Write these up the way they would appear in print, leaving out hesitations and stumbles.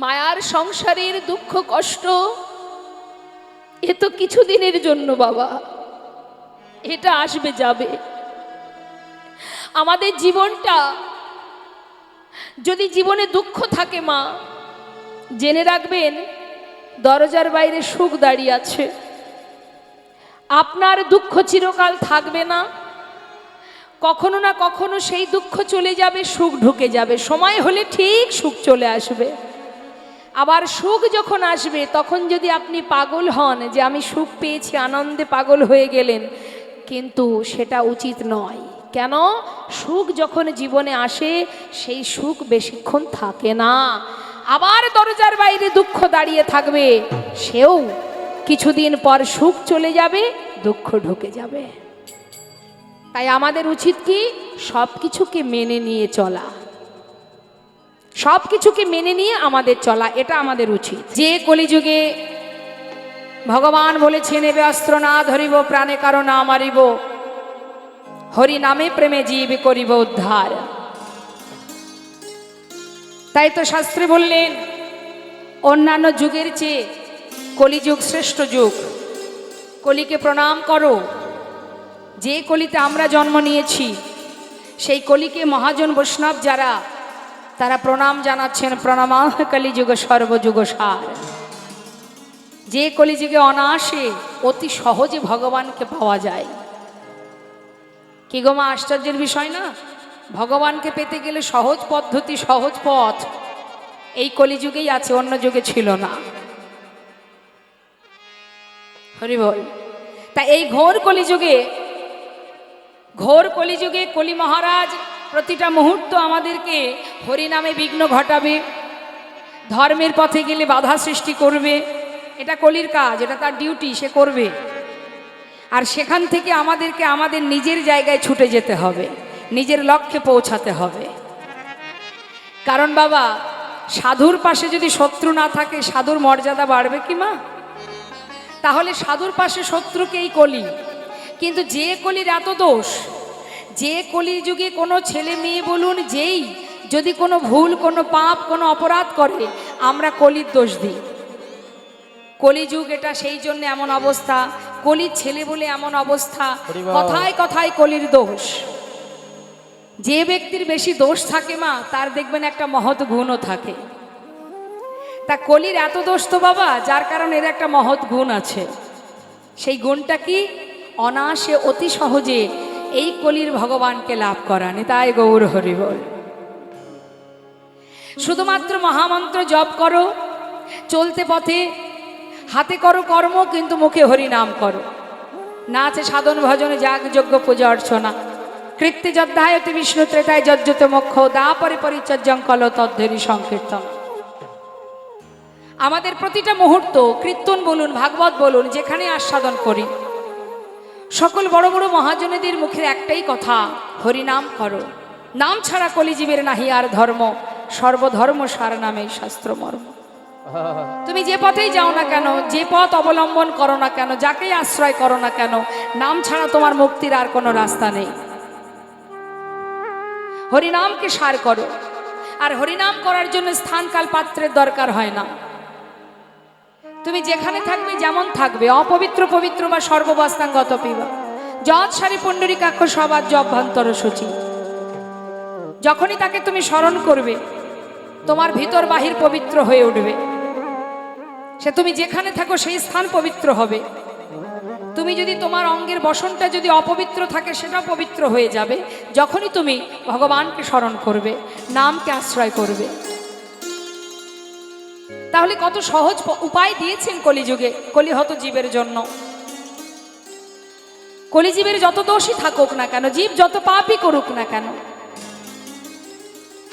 মায়ার সংসারের দুঃখ কষ্ট এ তো কিছুদিনের জন্য বাবা, এটা আসবে যাবে। আমাদের জীবনটা যদি জীবনে দুঃখ থাকে মা, জেনে রাখবেন দরজার বাইরে সুখ দাঁড়িয়ে আছে। আপনার দুঃখ চিরকাল থাকবে না, কখনো না কখনো সেই দুঃখ চলে যাবে, সুখ ঢুকে যাবে। সময় হলে ঠিক সুখ চলে আসবে। আবার সুখ যখন আসবে তখন যদি আপনি পাগল হন যে আমি সুখ পেয়েছি, আনন্দে পাগল হয়ে গেলেন, কিন্তু সেটা উচিত নয়। কেন? সুখ যখন জীবনে আসে সেই সুখ বেশিক্ষণ থাকে না। আবার দরজার বাইরে দুঃখ দাঁড়িয়ে থাকবে, সেও কিছুদিন পর সুখ চলে যাবে, দুঃখ ঢুকে যাবে। তাই আমাদের উচিত কি? সব কিছুকে মেনে নিয়ে চলা, সব কিছুকে মেনে নিয়ে আমাদের চলা, এটা আমাদের উচিত। যে কলিযুগে ভগবান বলেছেন এবে অস্ত্র না ধরিব, প্রাণে কারো না মারিব, হরি নামে প্রেমে জীব করিব উদ্ধার। তাই তো শাস্ত্রে বললেন অন্যান্য যুগের চেয়ে কলিযুগ শ্রেষ্ঠ যুগ। কলিকে প্রণাম করো। যে কলিতে আমরা জন্ম নিয়েছি সেই কলিকে মহাজন বৈষ্ণব যারা, তারা প্রণাম জানাচ্ছেন। প্রণামা কলিযুগ সর্বযুগ সার। যে কলিযুগে অনায়াসে অতি সহজে ভগবানকে পাওয়া যায়। কি গো মা, আশ্চর্যের বিষয় না? ভগবানকে পেতে গেলে সহজ পদ্ধতি, সহজ পথ এই কলিযুগেই আছে, অন্য যুগে ছিল না। হরি বল। তা এই ঘোর কলিযুগে কলি মহারাজ প্রতিটা মুহূর্ত আমাদেরকে হরিনামে বিঘ্ন ঘটাবে, ধর্মের পথে গেলে বাধা সৃষ্টি করবে। এটা কলির কাজ, এটা তার ডিউটি, সে করবে। আর সেখান থেকে আমাদেরকে আমাদের নিজের জায়গায় ছুটে যেতে হবে, নিজের লক্ষ্যে পৌঁছাতে হবে। কারণ বাবা, সাধুর পাশে যদি শত্রু না থাকে সাধুর মর্যাদা বাড়বে কি মা? তাহলে সাধুর পাশে শত্রুকেই কলি। কিন্তু যে কলির এত দোষ, যে কলির যুগে কোনো ছেলে মেয়ে বলুন যেই যদি কোনো ভুল, কোনো পাপ, কোনো অপরাধ করে, আমরা কলির দোষ দিই। কলিযুগ এটা সেই জন্য এমন অবস্থা, কলির ছেলে বলে এমন অবস্থা, কথায় কথায় কলির দোষ। যে ব্যক্তির বেশি দোষ থাকে মা, তার দেখবেন একটা মহৎ গুণও থাকে। তা কলির এত দোষ তো বাবা, যার কারণে এর একটা মহৎ গুণ আছে। সেই গুণটা কি? অনায়াসে অতি সহজে এই কলির ভগবানকে লাভ করা। নিতাই গৌর হরি বল। শুধুমাত্র মহামন্ত্র জপ করো, চলতে পথে হাতে করো কর্ম, কিন্তু মুখে হরি নাম করো। না আছে সাধন ভজনে যাগ যজ্ঞ পূজা অর্চনা, কৃত্যে যদ্ধায়তি বিষ্ণু ত্রেতায় যজ্জতে মোক্ষ, দাপরে পরিচর্যং কল তদ্ধেরি সংকীর্তন। আমাদের প্রতিটা মুহূর্ত কীর্তন বলুন, ভাগবত বলুন, যেখানে আস্বাদন করি, সকল বড় বড় মহাজনেদের মুখের একটাই কথা, হরিনাম করো। নাম ছাড়া কলিজীবের নাহি আর ধর্ম, সর্বধর্ম সার নামে শাস্ত্র মর্ম। তুমি যে পথেই যাও না কেন, যে পথ অবলম্বন করো না কেন, যাকেই আশ্রয় করো না কেন, নাম ছাড়া তোমার মুক্তির আর কোনো রাস্তা নেই। হরিনামকে সার করো। আর হরিনাম করার জন্য স্থান কাল পাত্রের দরকার হয় না। তুমি যেখানে থাকবে, যেমন থাকবে, অপবিত্র পবিত্র বা সর্ববস্তাঙ্গত পিবা, যৎ সারি পুণ্ডরীকাক্ষ সবাজ্য অভ্যন্তর সূচি। যখনই তাকে তুমি স্মরণ করবে, তোমার ভিতর বাহির পবিত্র হয়ে উঠবে। সে তুমি যেখানে থাকো সেই স্থান পবিত্র হবে। তুমি যদি তোমার অঙ্গের বসনটা যদি অপবিত্র থাকে, সেটা পবিত্র হয়ে যাবে যখনই তুমি ভগবানকে স্মরণ করবে, নামকে আশ্রয় করবে। তাহলে কত সহজ উপায় দিয়েছেন কলিযুগে কলিহত জীবের জন্য। কলিজীবের যত দোষই থাকুক না কেন, জীব যত পাপই করুক না কেন,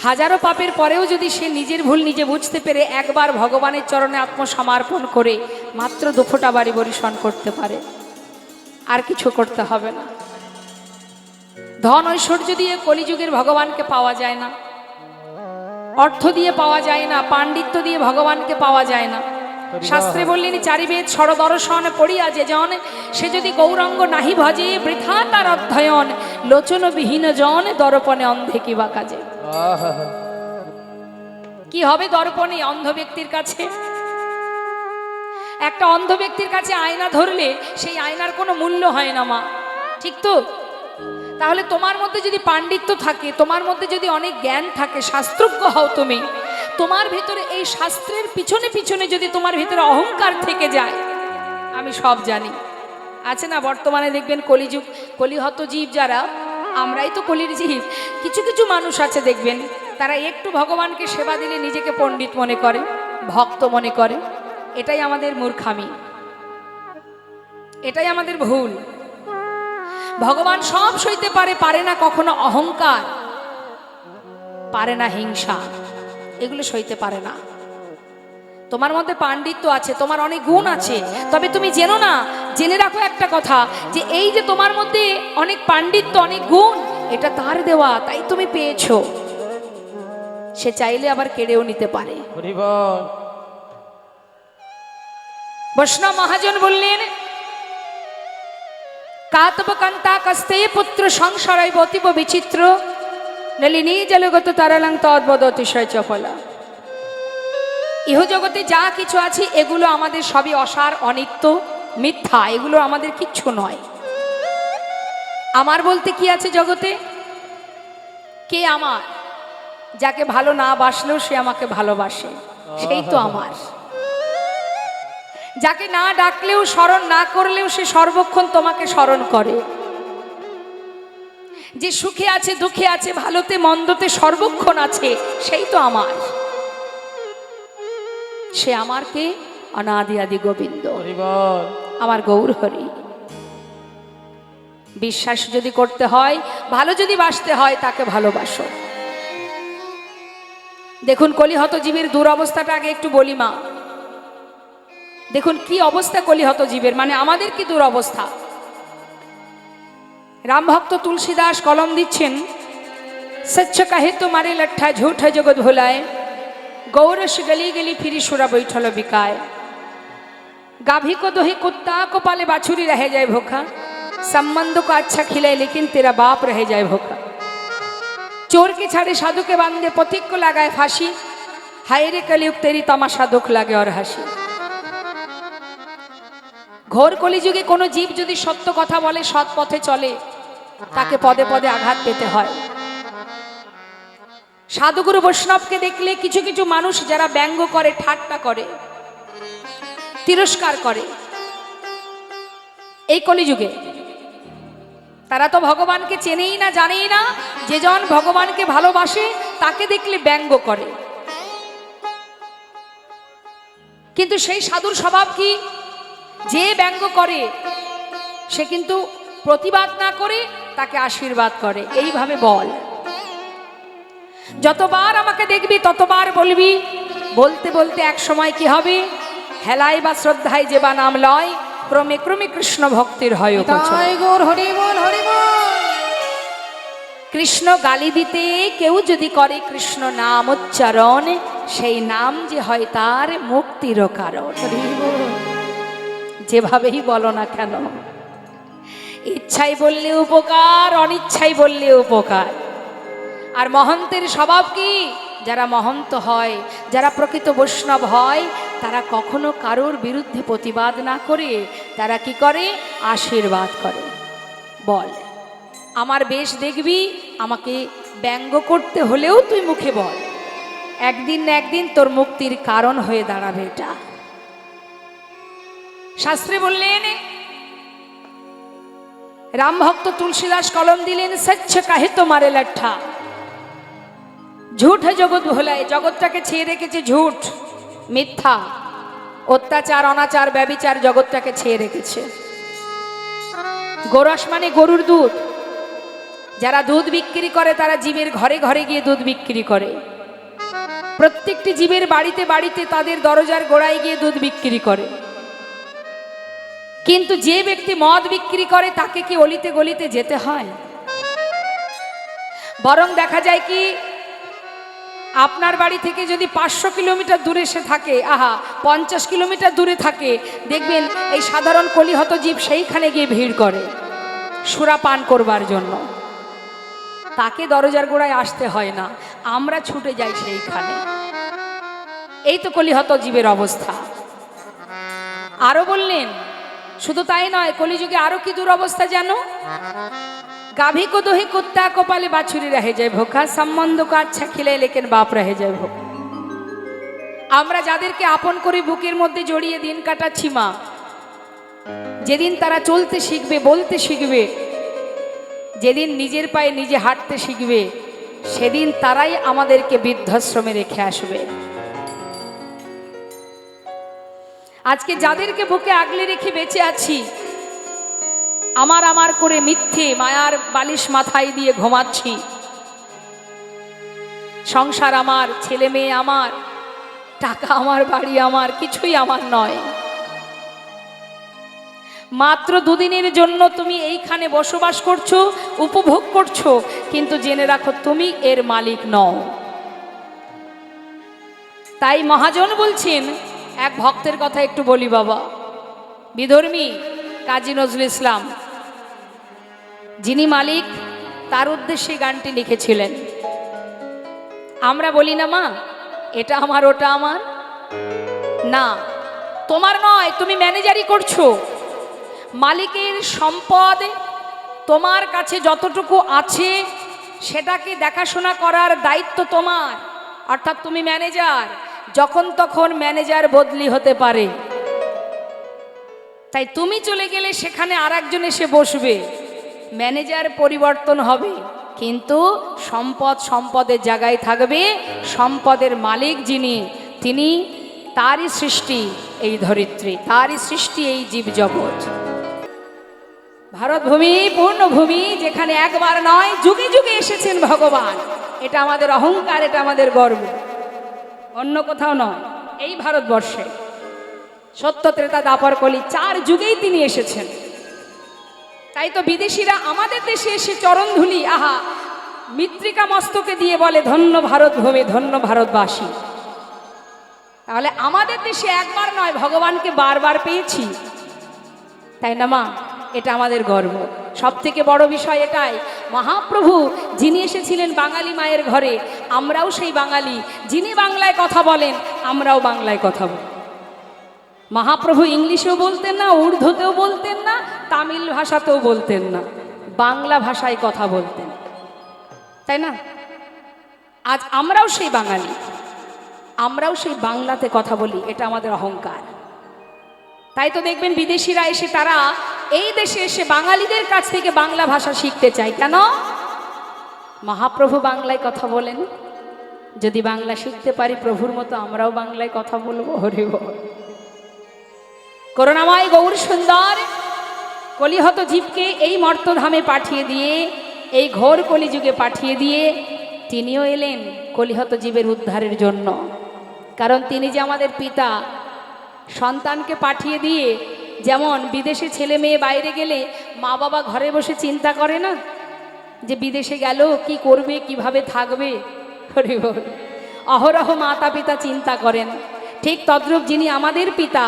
হাজারো পাপের পরেও যদি সে নিজের ভুল নিজে বুঝতে পেরে একবার ভগবানের চরণে আত্মসমর্পণ করে মাত্র 2 ফোঁটা বাড়ি বরিশন করতে পারে, আর কিছু করতে হবে না। ধন ঐশ্বর্য দিয়ে কলিযুগের ভগবানকে পাওয়া যায় না, অর্থ দিয়ে পাওয়া যায় না, পাণ্ডিত্য দিয়ে ভগবানকে পাওয়া যায় না। শাস্ত্রে বললেন চারিবেদ ষড়দর্শন পড়িয়া যে জন, সে যদি গৌরাঙ্গ নাহি ভজে, বৃথা তার অধ্যয়ন, লোচন বিহীন জন দর্পণে অন্ধে কিবা কাজে। কি হবে দর্পণে অন্ধ ব্যক্তির কাছে? একটা অন্ধ ব্যক্তির কাছে আয়না ধরলে সেই আয়নার কোনো মূল্য হয় না মা, ঠিক তো? তাহলে তোমার মধ্যে যদি পাণ্ডিত্য থাকে, তোমার মধ্যে যদি অনেক জ্ঞান থাকে, শাস্ত্রজ্ঞ হও তুমি, তোমার ভিতরে এই শাস্ত্রের পিছনে পিছনে যদি তোমার ভিতরে অহংকার থেকে যায়, আমি সব জানি। আছে না বর্তমানে দেখবেন কলিযুগ, কলিহত জীব যারা, আমরাই তো কলির জীব। কিছু কিছু মানুষ আছে দেখবেন, তারা একটু ভগবানকে সেবা দিলে নিজেকে পণ্ডিত মনে করে, ভক্ত মনে করে। এটাই আমাদের মূর্খামি, এটাই আমাদের ভুল। ভগবান সব সইতে পারে, পারে না কখনো অহংকার, পারে না হিংসা, এগুলো সইতে পারে না। তোমার মধ্যে পাণ্ডিত্য আছে, তোমার অনেক গুণ আছে, তবে তুমি জেনো না, জেনে রাখো একটা কথা, যে এই যে তোমার মধ্যে অনেক পাণ্ডিত্য, অনেক গুণ, এটা তার দেওয়া, তাই তুমি পেয়েছো। সে চাইলে আবার কেড়েও নিতে পারে। বৈষ্ণব মহাজন বললেন, কাতব কান্তা কস্তে পুত্র সংসারাই অতীব বিচিত্র নলিনী জলগত তারালং তদ্বদ অতিশয় চপলা। ইহ জগতে যা কিছু আছে এগুলো আমাদের সবই অসার, অনিত্য, মিথ্যা, এগুলো আমাদের কিচ্ছু নয়। আমার বলতে কি আছে জগতে? কে আমার? যাকে ভালো না বাসলেও সে আমাকে ভালোবাসে, সেই তো আমার। যাকে না ডাকলেও, স্মরণ না করলেও সে সর্বক্ষণ তোমাকে স্মরণ করে। যে সুখে আছে, দুঃখে আছে, ভালোতে মন্দতে সর্বক্ষণ আছে, সেই তো আমার। সে আমার কে? অনাদি আদি গোবিন্দ, আমার গৌর হরি। বিশ্বাস যদি করতে হয়, ভালো যদি বাসতে হয়, তাকে ভালোবাসো। দেখুন কলিহত জীবের দুরবস্থাটা আগে একটু বলি মা। দেখুন কি অবস্থা কলিহত জীবের, মানে আমাদের কি দুরবস্থা। রামভক্ত তুলসীদাস কলম দিচ্ছেন, সচ্চ কাহে তো মারে লঠা ঝুঠ জগৎ ভোলায়, गौरस गली गली फिरी सुरा बैठल बिकाय, गाभी को दोही कुत्ता को पाले बाछुरी रह जाए भूखा, संबंध को अच्छा खिलाए लेकिन तेरा बाप रह जाए भूखा। चोर के छाड़े साधु के बांधे पथिक को लगाए फांसी, हाय रे कलयुग तेरी तमाशा दुख लागे और हासि। घोर कलिजुगे कोनो जीव यदि सत्य कथा बोले, सৎ पथे चले, ताके पदे पदे आघात पेते हय। साधुगुरु वैष्णवके देखले किछु किछु मानुष जारा व्यंग करे, ठाट्टा करे, तिरस्कार करे, এই কলিযুগে তারা তো ভগবানকে চেনেই না, জানেই না। যে জন ভগবানকে ভালোবাসে তাকে দেখলে ব্যঙ্গ করে। কিন্তু সেই সাধুর স্বভাব কি? যে ব্যঙ্গ করে সে কিন্তু প্রতিবাদ না করে তাকে আশীর্বাদ করে, এইভাবে বল। যতবার আমাকে দেখবি ততবার বলবি, বলতে বলতে এক সময় কি হবে? হেলায় বা শ্রদ্ধায় যে বা নাম লয়, ক্রমে ক্রমে কৃষ্ণ ভক্তির হয় উপচয়। কৃষ্ণ গালি দিতে কেউ যদি করে কৃষ্ণ নাম উচ্চারণ, সেই নাম যে হয় তার মুক্তির কারণ। যেভাবেই বলো না কেন, ইচ্ছাই বললে উপকার, অনিচ্ছাই বললে উপকার। আর মহন্তের স্বভাব কি? যারা মহন্ত হয়, যারা প্রকৃত বৈষ্ণব হয়, তারা কখনো কারোর বিরুদ্ধে প্রতিবাদ না করে তারা কি করে? আশীর্বাদ করে। বল, আমার বেশ দেখবি, আমাকে ব্যঙ্গ করতে হলেও তুই মুখে বল, একদিন না একদিন তোর মুক্তির কারণ হয়ে দাঁড়াবে এটা। শাস্ত্রে বললেন, রাম ভক্ত তুলসীদাস কলম দিলেন, সচ্চ কাহে তোমারে লঠা, ঝুঠ জগৎ ভোলায়। জগৎটাকে ছেয়ে রেখেছে ঝুঠ, মিথ্যা, অত্যাচার, অনাচার, ব্যভিচার, জগৎটাকে ছেয়ে রেখেছে। গোরস মানে গরুর দুধ। যারা দুধ বিক্রি করে তারা জীবের ঘরে ঘরে গিয়ে দুধ বিক্রি করে। প্রত্যেকটি জীবের বাড়িতে বাড়িতে তাদের দরজার গোড়ায় গিয়ে দুধ বিক্রি করে। কিন্তু যে ব্যক্তি মদ বিক্রি করে তাকে কি অলিতে গলিতে যেতে হয়? বরং দেখা যায় কি, আপনার বাড়ি থেকে যদি 500 কিলোমিটার দূরে সে থাকে, 50 কিলোমিটার দূরে থাকে, দেখবেন এই সাধারণ কলিহত জীব সেইখানে গিয়ে ভিড় করে সুরা পান করবার জন্য। তাকে দরজার গোড়ায় আসতে হয় না, আমরা ছুটে যাই সেইখানে। এই তো কলিহত জীবের অবস্থা। আরো বললেন, শুধু তাই নয়, কলিযুগে আরো কি দুরবস্থা জানো? গাভী को दोही कुत्ता को पाले बाछुरी रह जाए भूखा, সম্বন্ধ को अच्छा खिलाए लेकिन बाप रह जाए भूखा। আমরা যাদেরকে আপন করে বুকের মধ্যে জড়িয়ে দিন কাটাচ্ছি মা, যেদিন তারা চলতে শিখবে, বলতে শিখবে, যেদিন নিজের পায়ে নিজে হাঁটতে শিখবে, সেদিন তারাই আমাদেরকে বৃদ্ধাশ্রমে রেখে আসবে। আজকে যাদেরকে বুকে আগলে রেখে বেঁচে আছি, আমার আমার করে মিথ্যে মায়ার বালিশ মাথায় দিয়ে ঘুমাচ্ছি, সংসার আমার, ছেলে মেয়ে আমার, টাকা আমার, বাড়ি আমার, কিছুই আমার নয়। মাত্র দুদিনের জন্য তুমি এইখানে বসবাস করছো, উপভোগ করছো, কিন্তু জেনে রাখো তুমি এর মালিক নও। তাই মহাজন বলছেন, এক ভক্তের কথা একটু বলি বাবা, বিধর্মী কাজী নজরুল ইসলাম, যিনি মালিক, তার উদ্দেশ্যে গানটি লিখেছিলেন। আমরা বলি না মা এটা আমার, ওটা আমার, না তোমার নয়, তুমি ম্যানেজারই করছো। মালিকের সম্পদ তোমার কাছে যতটুকু আছে সেটাকে দেখাশোনা করার দায়িত্ব তোমার, অর্থাৎ তুমি ম্যানেজার। যখন তখন ম্যানেজার বদলি হতে পারে, তাই তুমি চলে গেলে সেখানে আর একজন এসে বসবে, ম্যানেজার পরিবর্তন হবে, কিন্তু সম্পদ সম্পদের জায়গায় থাকবে। সম্পদের মালিক যিনি, তিনি, তারই সৃষ্টি এই ধরিত্রী, তারই সৃষ্টি এই জীবজগৎ। ভারতভূমি পূর্ণভূমি, যেখানে একবার নয় যুগে যুগে এসেছেন ভগবান। এটা আমাদের অহংকার, এটা আমাদের গর্ব, অন্য কোথাও নয়, এই ভারতবর্ষে। সত্য ত্রেতা দ্বাপর কলি 4 যুগেই তিনি এসেছেন। তাই তো বিদেশিরা আমাদের দেশে এসে চরণধুলি, আহা, মৃত্তিকা মস্তকে দিয়ে বলে ধন্য ভারতভূমি, ধন্য ভারতবাসী। তাহলে আমাদের দেশে একবার নয় ভগবানকে বারবার পেয়েছি, তাই না মা? এটা আমাদের গর্ব। সব থেকে বড় বিষয় এটাই, মহাপ্রভু যিনি এসেছিলেন বাঙালি মায়ের ঘরে, আমরাও সেই বাঙালি। যিনি বাংলায় কথা বলেন, আমরাও বাংলায় কথা বলি। মহাপ্রভু ইংলিশেও বলতেন না, উর্দুতেও বলতেন না, তামিল ভাষাতেও বলতেন না, বাংলা ভাষায় কথা বলতেন, তাই না? আজ আমরাও সেই বাঙালি, আমরাও সেই বাংলাতে কথা বলি, এটা আমাদের অহংকার। তাই তো দেখবেন বিদেশিরা এসে, তারা এই দেশে এসে বাঙালিদের কাছ থেকে বাংলা ভাষা শিখতে চায়। কেন? মহাপ্রভু বাংলায় কথা বলেন, যদি বাংলা শিখতে পারি প্রভুর মতো আমরাও বাংলায় কথা বলবো। হরি বল। করুণাময় গৌর সুন্দর কলিহত জীবকে এই মর্তধামে পাঠিয়ে দিয়ে, এই ঘোর কলিযুগে পাঠিয়ে দিয়ে তিনিও এলেন কলিহত জীবের উদ্ধারের জন্য। কারণ তিনি যে আমাদের পিতা, সন্তানকে পাঠিয়ে দিয়ে, যেমন বিদেশে ছেলে মেয়ে বাইরে গেলে মা বাবা ঘরে বসে চিন্তা করে না যে বিদেশে গেল কি করবে, কিভাবে থাকবে, অহরহ মাতা পিতা চিন্তা করেন। ঠিক তদ্রূপ যিনি আমাদের পিতা,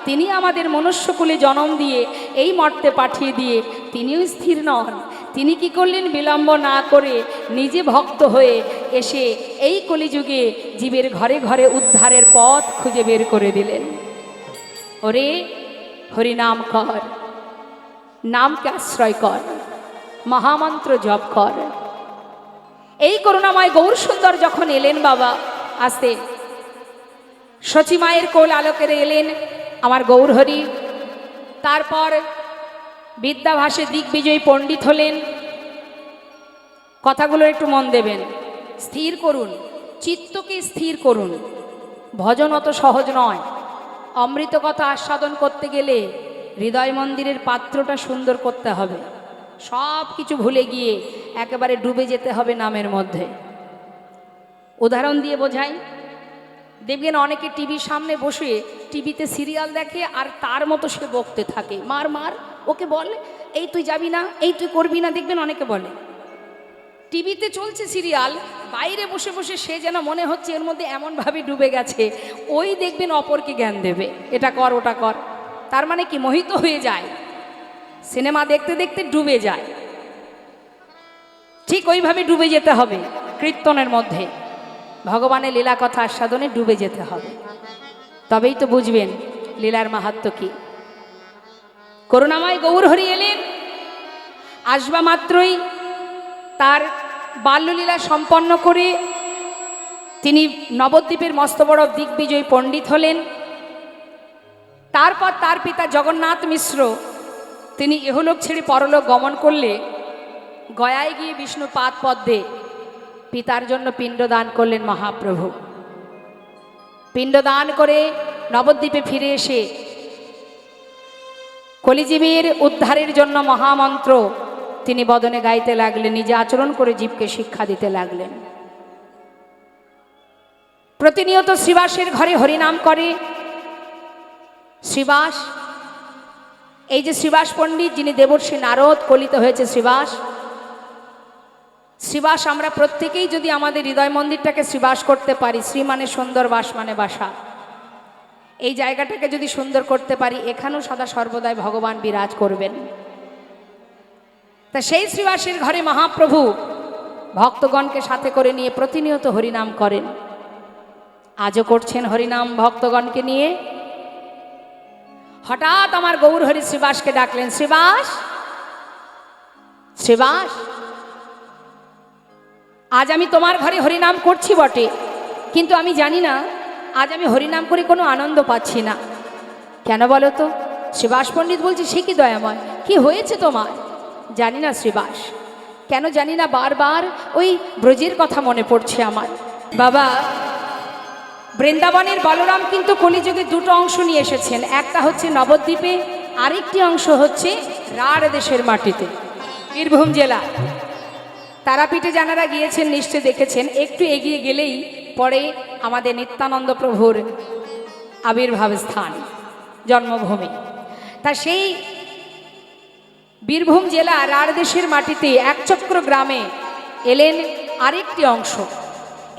তিনি আমাদের মনুষ্যকুলে জন্ম দিয়ে এই মর্তে পাঠিয়ে দিয়ে তিনিও স্থির নন। তিনি কি করলেন? বিলম্ব না করে নিজে ভক্ত হয়ে এসে এই কলিযুগে জীবের ঘরে ঘরে উদ্ধারের পথ খুঁজে বের করে দিলেন। ওরে হরিনাম কর, নামকে আশ্রয় কর, মহামন্ত্র জপ কর। এই করুণাময় গৌর সুন্দর যখন এলেন বাবা, আসতে সচী মায়ের কোল আলোকের এলেন আমার গৌরহরি। তারপর বিদ্যাভাসে দিগ্বিজয়ী পণ্ডিত হলেন। কথাগুলো একটু মন দেবেন, স্থির করুন, চিত্তকে স্থির করুন। ভজন অত সহজ নয়। অমৃত কথা আস্বাদন করতে গেলে হৃদয় মন্দিরের পাত্রটা সুন্দর করতে হবে। সব কিছু ভুলে গিয়ে একেবারে ডুবে যেতে হবে নামের মধ্যে। উদাহরণ দিয়ে বোঝাই, দেখবেন অনেকে টিভির সামনে বসে টিভিতে সিরিয়াল দেখে আর তার মতো সে বকতে থাকে, মার মার, ওকে বল, এই তুই যাবি না, এই তুই করবি না। দেখবেন অনেকে বলে, টিভিতে চলছে সিরিয়াল, বাইরে বসে বসে সে যেন মনে হচ্ছে এর মধ্যে এমনভাবে ডুবে গেছে, ওই দেখবেন অপরকে জ্ঞান দেবে, এটা কর ওটা কর। তার মানে কি? মোহিত হয়ে যায়, সিনেমা দেখতে দেখতে ডুবে যায়। ঠিক ওইভাবে ডুবে যেতে হবে কীর্তনের মধ্যে। ভগবানের লীলা কথা আস্বাদনে ডুবে যেতে হবে, তবেই তো বুঝবেন লীলার মাহাত্ম্য কি। করুণাময় গৌরহরি এলেন, আসবা মাত্রই তার বাল্যলীলা সম্পন্ন করে তিনি নবদ্বীপের মস্ত বড় দিগ্বিজয়ী পণ্ডিত হলেন। তারপর তার পিতা জগন্নাথ মিশ্র তিনি ইহলোক ছেড়ে পরলোক গমন করলে গয়ায় গিয়ে বিষ্ণু পাদ পদ্মে পিতার জন্য পিণ্ডদান করলেন মহাপ্রভু। পিণ্ডদান করে নবদ্বীপে ফিরে এসে কলিজীবের উদ্ধারের জন্য মহামন্ত্র তিনি বদনে গাইতে লাগলেন, নিজে আচরণ করে জীবকে শিক্ষা দিতে লাগলেন। প্রতিনিয়ত শ্রীবাসের ঘরে হরিনাম করে। শ্রীবাস, এই যে শ্রীবাস পণ্ডিত যিনি দেবর্ষি নারদ কলিত হয়েছে শ্রীবাস, শ্রীবাস আমরা প্রত্যেকেই যদি আমাদের হৃদয় মন্দিরটাকে শ্রীবাস করতে পারি, শ্রী মানে সুন্দর, বাস মানে বাসা, এই জায়গাটাকে যদি সুন্দর করতে পারি, এখানেও সদা সর্বদাই ভগবান বিরাজ করবেন। তা সেই শ্রীবাসের ঘরে মহাপ্রভু ভক্তগণকে সাথে করে নিয়ে প্রতিনিয়ত হরিনাম করেন। আজও করছেন হরিনাম ভক্তগণকে নিয়ে। হঠাৎ আমার গৌরহরি শ্রীবাসকে ডাকলেন, শ্রীবাস, শ্রীবাস, আজ আমি তোমার ঘরে হরিনাম করছি বটে, কিন্তু আমি জানি না আজ আমি হরিনাম করে কোনো আনন্দ পাচ্ছি না। কেন বলো তো? শ্রীবাস পণ্ডিত বলছে, সে কি দয়াময়, কি হয়েছে তোমার? জানি না শ্রীবাস, কেন জানি না বারবার ওই ব্রজের কথা মনে পড়ছে আমার। বাবা, বৃন্দাবনের বলরাম কিন্তু কলিযুগে দুটো অংশ নিয়ে এসেছেন, একটা হচ্ছে নবদ্বীপে, আরেকটি অংশ হচ্ছে রাঢ় দেশের মাটিতে, বীরভূম জেলা। তারাপীঠে যারা গিয়েছেন নিশ্চয় দেখেছেন, একটু এগিয়ে গেলেই পরে আমাদের নিত্যানন্দ প্রভুর আবির্ভাব স্থান, জন্মভূমি। তা সেই বীরভূম জেলা রাঢ় দেশের মাটিতে একচক্র গ্রামে এলেন আরেকটি অংশ।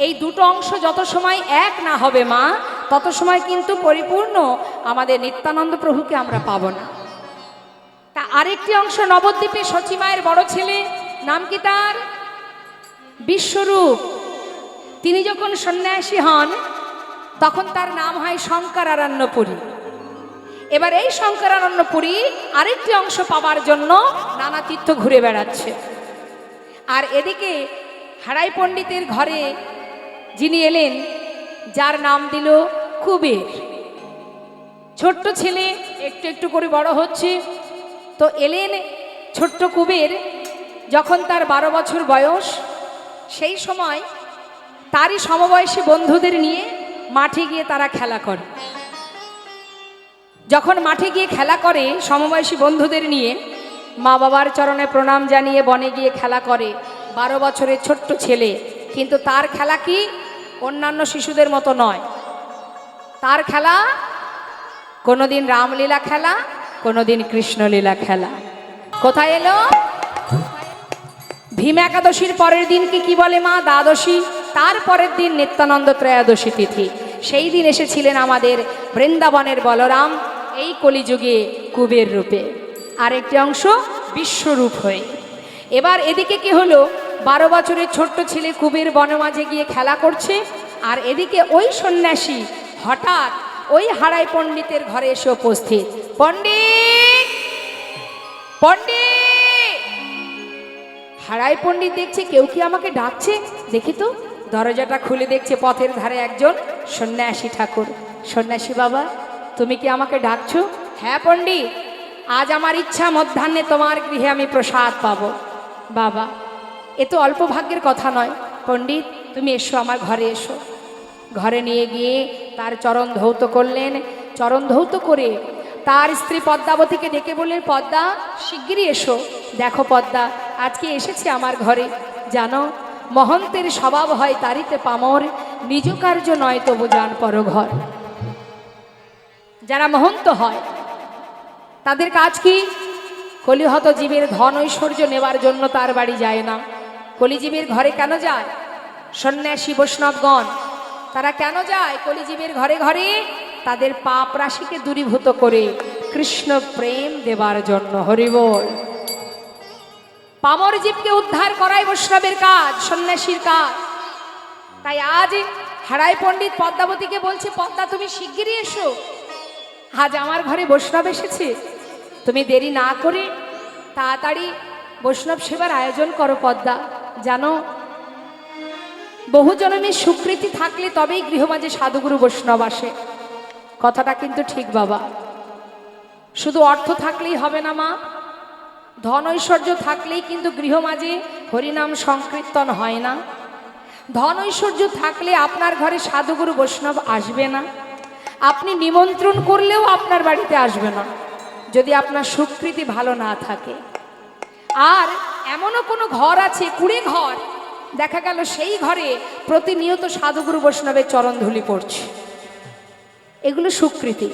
এই দুটো অংশ যত সময় এক না হবে মা, তত সময় কিন্তু পরিপূর্ণ আমাদের নিত্যানন্দ প্রভুকে আমরা পাব না। তা আরেকটি অংশ নবদ্বীপে সচিমায়ের বড় ছেলে, নাম কি তার? বিশ্বরূপ। তিনি যখন সন্ন্যাসী হন তখন তার নাম হয় শঙ্করারণ্যপুরী। এবার এই শঙ্করারণ্যপুরী আরেকটি অংশ পাবার জন্য নানা তীর্থ ঘুরে বেড়াচ্ছে। আর এদিকে হারাই পণ্ডিতের ঘরে যিনি এলেন, যার নাম দিল কুবের। ছোট্ট ছেলে একটু একটু করে বড় হচ্ছে, তো এলেন ছোট্ট কুবের। যখন তার 12 বছর বয়স, সেই সময় তারই সমবয়সী বন্ধুদের নিয়ে মাঠে গিয়ে তারা খেলা করে। যখন মাঠে গিয়ে খেলা করে সমবয়সী বন্ধুদের নিয়ে, মা বাবার চরণে প্রণাম জানিয়ে বনে গিয়ে খেলা করে 12 বছরের ছোট্ট ছেলে। কিন্তু তার খেলা কি অন্যান্য শিশুদের মতো নয়। তার খেলা কোনোদিন রামলীলা খেলা, কোনোদিন কৃষ্ণলীলা খেলা। কোথায় এলো? ভীম একাদশীর পরের দিন কি বলে মা? দ্বাদশী। তার পরের দিন নিত্যানন্দ ত্রয়োদশী তিথি। সেই দিন এসেছিলেন আমাদের বৃন্দাবনের বলরাম এই কলিযুগে কুবের রূপে, আরেকটি অংশ বিশ্বরূপ হয়ে। এবার এদিকে কি হলো, 12 বছরের ছোট্ট ছেলে কুবের বনমাঝে গিয়ে খেলা করছে, আর এদিকে ওই সন্ন্যাসী হঠাৎ ওই হারাই পণ্ডিতের ঘরে এসে উপস্থিত। পণ্ডিত, পণ্ডিত! হারাই পণ্ডিত দেখছে কেউ কি আমাকে ডাকছে, দেখি তো। দরজাটা খুলে দেখছে পথের ধারে একজন সন্ন্যাসী ঠাকুর। সন্ন্যাসী বাবা, তুমি কি আমাকে ডাকছো? হ্যাঁ পণ্ডিত, আজ আমার ইচ্ছা মধ্যাহ্নে তোমার গৃহে আমি প্রসাদ পাবো। বাবা, এ তো অল্প ভাগ্যের কথা নয়। পণ্ডিত, তুমি এসো, আমার ঘরে এসো। ঘরে নিয়ে গিয়ে তার চরণ ধৌত করলেন। চরণ ধৌত করে তার স্ত্রী পদ্মাবতীকে ডেকে বললেন, পদ্মা, শিগগিরই এসো। দেখো পদ্মা, আজকে এসেছে আমার ঘরে। জানো, মহন্তের স্বভাব হয় তারিতে পামর, নিজ কার্য নয় তবু যান পরঘর। যারা মহন্ত হয় তাদের কাজ কি? কলিহত জীবের ধন ঐশ্বর্য নেবার জন্য তার বাড়ি যায় না। কলিজীবের ঘরে কেন যায়? সন্ন্যাসী বৈষ্ণবগণ তারা কেন যায় কলিজীবের ঘরে ঘরে? তাদের পাপ রাশিকে দূরীভূত করে কৃষ্ণ প্রেম দেবার জন্য। হরি বল। পামর জীবকে উদ্ধার করাই বৈষ্ণবের কাজ, সন্ন্যাসীর কাজ। তাই আজ হারাই পণ্ডিত পদ্মাবতীকে বলছে, পদ্মা তুমি শিগগিরই এসো, আজ আমার ঘরে বৈষ্ণব এসেছে, তুমি দেরি না করে তাড়াতাড়ি বৈষ্ণব সেবার আয়োজন করো পদ্মা। জানো, বহু জনমের স্বীকৃতি থাকলে তবেই গৃহমাঝে সাধুগুরু বৈষ্ণব আসে। কথাটা কিন্তু ঠিক বাবা। শুধু অর্থ থাকলেই হবে না মা, ধন ঐশ্বর্য থাকলেই কিন্তু গৃহমাঝে হরিনাম সংকীর্তন হয় না। ধন ঐশ্বর্য থাকলে আপনার ঘরে সাধুগুরু বৈষ্ণব আসবে না। আপনি নিমন্ত্রণ করলেও আপনার বাড়িতে আসবে না যদি আপনার স্বীকৃতি ভালো না থাকে। আর এমনও কোনো ঘর আছে, কুড়ে ঘর, দেখা গেল সেই ঘরে প্রতিনিয়ত সাধুগুরু বৈষ্ণবের চরণধুলি পড়ছে। এগুলো স্বীকৃতি,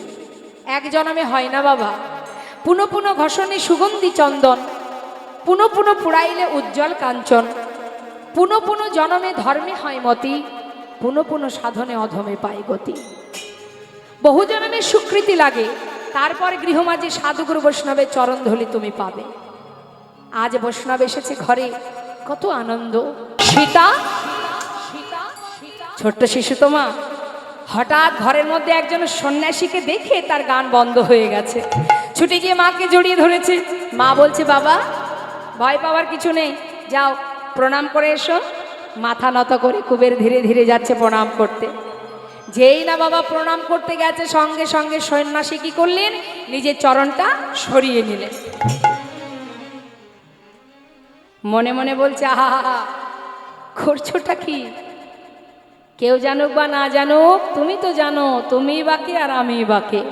এক জনমে হয় না বাবা। পুনঃ পুনঃ ঘষণে সুগন্ধি চন্দন, পুনঃ পুনঃ পুড়াইলে উজ্জ্বল কাঞ্চন, পুনঃ পুনঃ জনমে ধর্মে হয় মতি, পুনঃ পুনঃ সাধনে অধমে পায় গতি। বহু জনমের স্বীকৃতি লাগে, তারপরে গৃহমাঝে সাধুগুরু বৈষ্ণবের চরণধুলি তুমি পাবে। আজ বৈষ্ণব এসেছে ঘরে, কত আনন্দ। সীতা, ছোট্ট শিশু তোমা, হঠাৎ ঘরের মধ্যে একজন সন্ন্যাসীকে দেখে তার গান বন্ধ হয়ে গেছে। ছুটে গিয়ে মাকে জড়িয়ে ধরেছে। মা বলছে, বাবা ভয় পাওয়ার কিছু নেই, যাও প্রণাম করে এসো। মাথা নত করে কুবের ধীরে ধীরে যাচ্ছে প্রণাম করতে। যেই না বাবা প্রণাম করতে গেছে, সঙ্গে সঙ্গে সন্ন্যাসী কি করলেন, নিজের চরণটা সরিয়ে নিলেন। মনে মনে বলছে, আহা করছোটা কি? কেউ জানুক বা না জানুক, তুমি তো জানো তুমি বাকে আর আমি বাকে।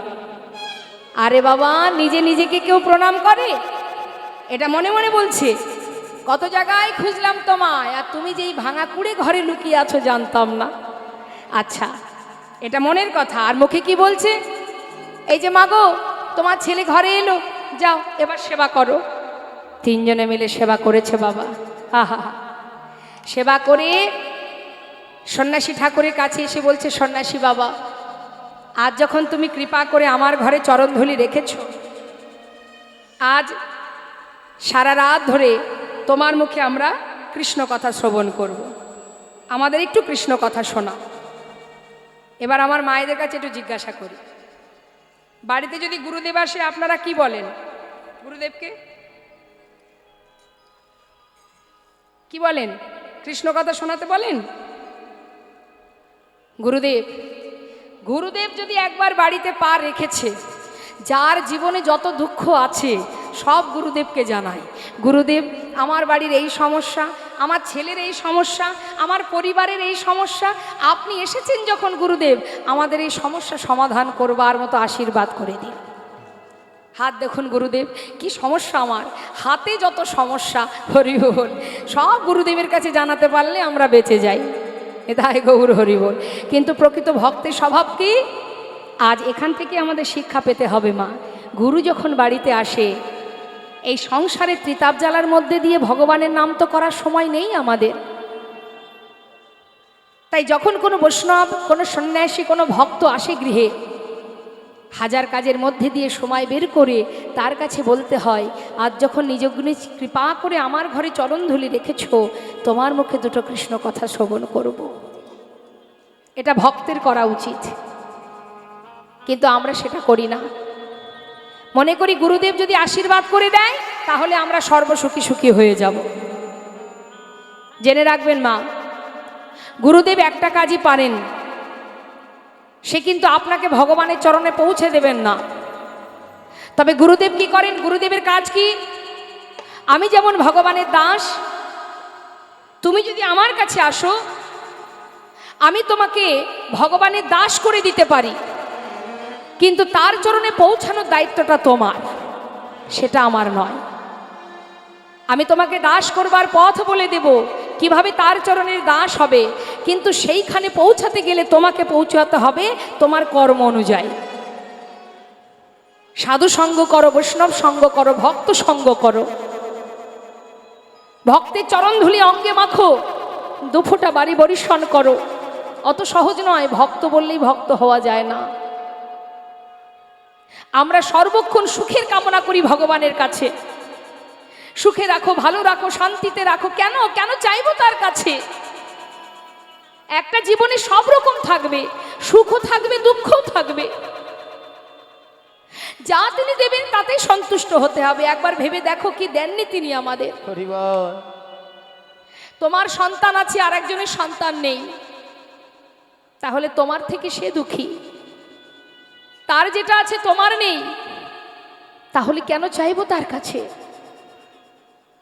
আরে বাবা, নিজে নিজেকে কেউ প্রণাম করে? এটা মনে মনে বলছে। কত জায়গায় খুঁজলাম তোমায়, আর তুমি যেই ভাঙা কুড়ে ঘরে লুকিয়ে আছো জানতাম না। আচ্ছা, এটা মনের কথা। আর মুখে কি বলছে, এই যে মাগো তোমার ছেলে ঘরে এলো, যাও এবার সেবা করো। তিনজনে মিলে সেবা করেছে বাবা। আহা, সেবা করে সন্ন্যাসী ঠাকুরের কাছে এসে বলছে, সন্ন্যাসী বাবা, আজ যখন তুমি কৃপা করে আমার ঘরে চরণধুলি রেখেছ, আজ সারা রাত ধরে তোমার মুখে আমরা কৃষ্ণ কথা শ্রবণ করব। আমাদের একটু কৃষ্ণ কথা শোনা। এবার আমার মায়েদের কাছে একটু জিজ্ঞাসা করি, বাড়িতে যদি গুরুদেব আসে আপনারা কি বলেন? গুরুদেবকে কি বলেন? কৃষ্ণ কথা শোনাতে বলেন? গুরুদেব, গুরুদেব যদি একবার বাড়িতে পা রেখেছে, যার জীবনে যত দুঃখ আছে সব গুরুদেবকে জানায়। গুরুদেব, আমার বাড়ির এই সমস্যা, আমার ছেলের এই সমস্যা, আমার পরিবারের এই সমস্যা, আপনি এসেছেন যখন গুরুদেব, আমাদের এই সমস্যা সমাধান করবার মতো আশীর্বাদ করে দিন। হাত দেখুন গুরুদেব, কি সমস্যা আমার, হাতে যত সমস্যা, হরি বল, সব গুরুদেবের কাছে জানাতে পারলে আমরা বেঁচে যাই। এটাই গৌর হরি বল। কিন্তু প্রকৃত ভক্তের স্বভাব কি? আজ এখান থেকে আমাদের শিক্ষা পেতে হবে মা। গুরু যখন বাড়িতে আসে, এই সংসারের ত্রিতাপ জ্বালার মধ্যে দিয়ে ভগবানের নাম তো করার সময় নেই আমাদের। তাই যখন কোনো বৈষ্ণব, কোনো সন্ন্যাসী, কোনো ভক্ত আসে গৃহে, হাজার কাজের মধ্যে দিয়ে সময় বের করে তার কাছে বলতে হয়, আজ যখন নিজগুণে কৃপা করে আমার ঘরে চরণধুলি রেখেছ, তোমার মুখে দুটো কৃষ্ণ কথা শ্রবণ করব। এটা ভক্তের করা উচিত, কিন্তু আমরা সেটা করি না। মনে করি গুরুদেব যদি আশীর্বাদ করে দেয় তাহলে আমরা সর্বসুখী সুখী হয়ে যাব। জেনে রাখবেন মা, গুরুদেব একটা কাজই পারেন, সে কিন্তু আপনাকে ভগবানের চরণে পৌঁছে দেবেন না। তবে গুরুদেব কি করেন? গুরুদেবের কাজ কি? আমি যেমন ভগবানের দাস, তুমি যদি আমার কাছে আসো, আমি তোমাকে ভগবানের দাস করে দিতে পারি, কিন্তু তার চরণে পৌঁছানোর দায়িত্বটা তোমার, সেটা আমার নয়। আমি তোমাকে দাস করবার পথ বলে দেব, কিভাবে তার চরণের দাস হবে, কিন্তু সেইখানে পৌঁছাতে গেলে তোমাকে পৌঁছাতে হবে তোমার কর্ম অনুযায়ী। সাধু সঙ্গ করো, বৈষ্ণব সঙ্গ করো, ভক্ত সঙ্গ করো, ভক্তের চরণধুলি অঙ্গে মাখো, দুফোঁটা বাড়ি বরিশন করো। অত সহজ নয়, ভক্ত বললেই ভক্ত হওয়া যায় না। আমরা সর্বক্ষণ সুখের কামনা করি ভগবানের কাছে, সুখে রাখো, ভালো রাখো, শান্তিতে রাখো। কেন কেন চাইবো তার কাছে? একটা জীবনে সব রকম থাকবে, সুখও থাকবে, দুঃখও থাকবে। যা তিনি দেবেন তাতেই সন্তুষ্ট হতে হবে। একবার ভেবে দেখো কি দেননি তিনি আমাদের। তোমার সন্তান আছে, আর একজনের সন্তান নেই, তাহলে তোমার থেকে সে দুঃখী। তার যেটা আছে তোমার নেই, তাহলে কেন চাইবো তার কাছে?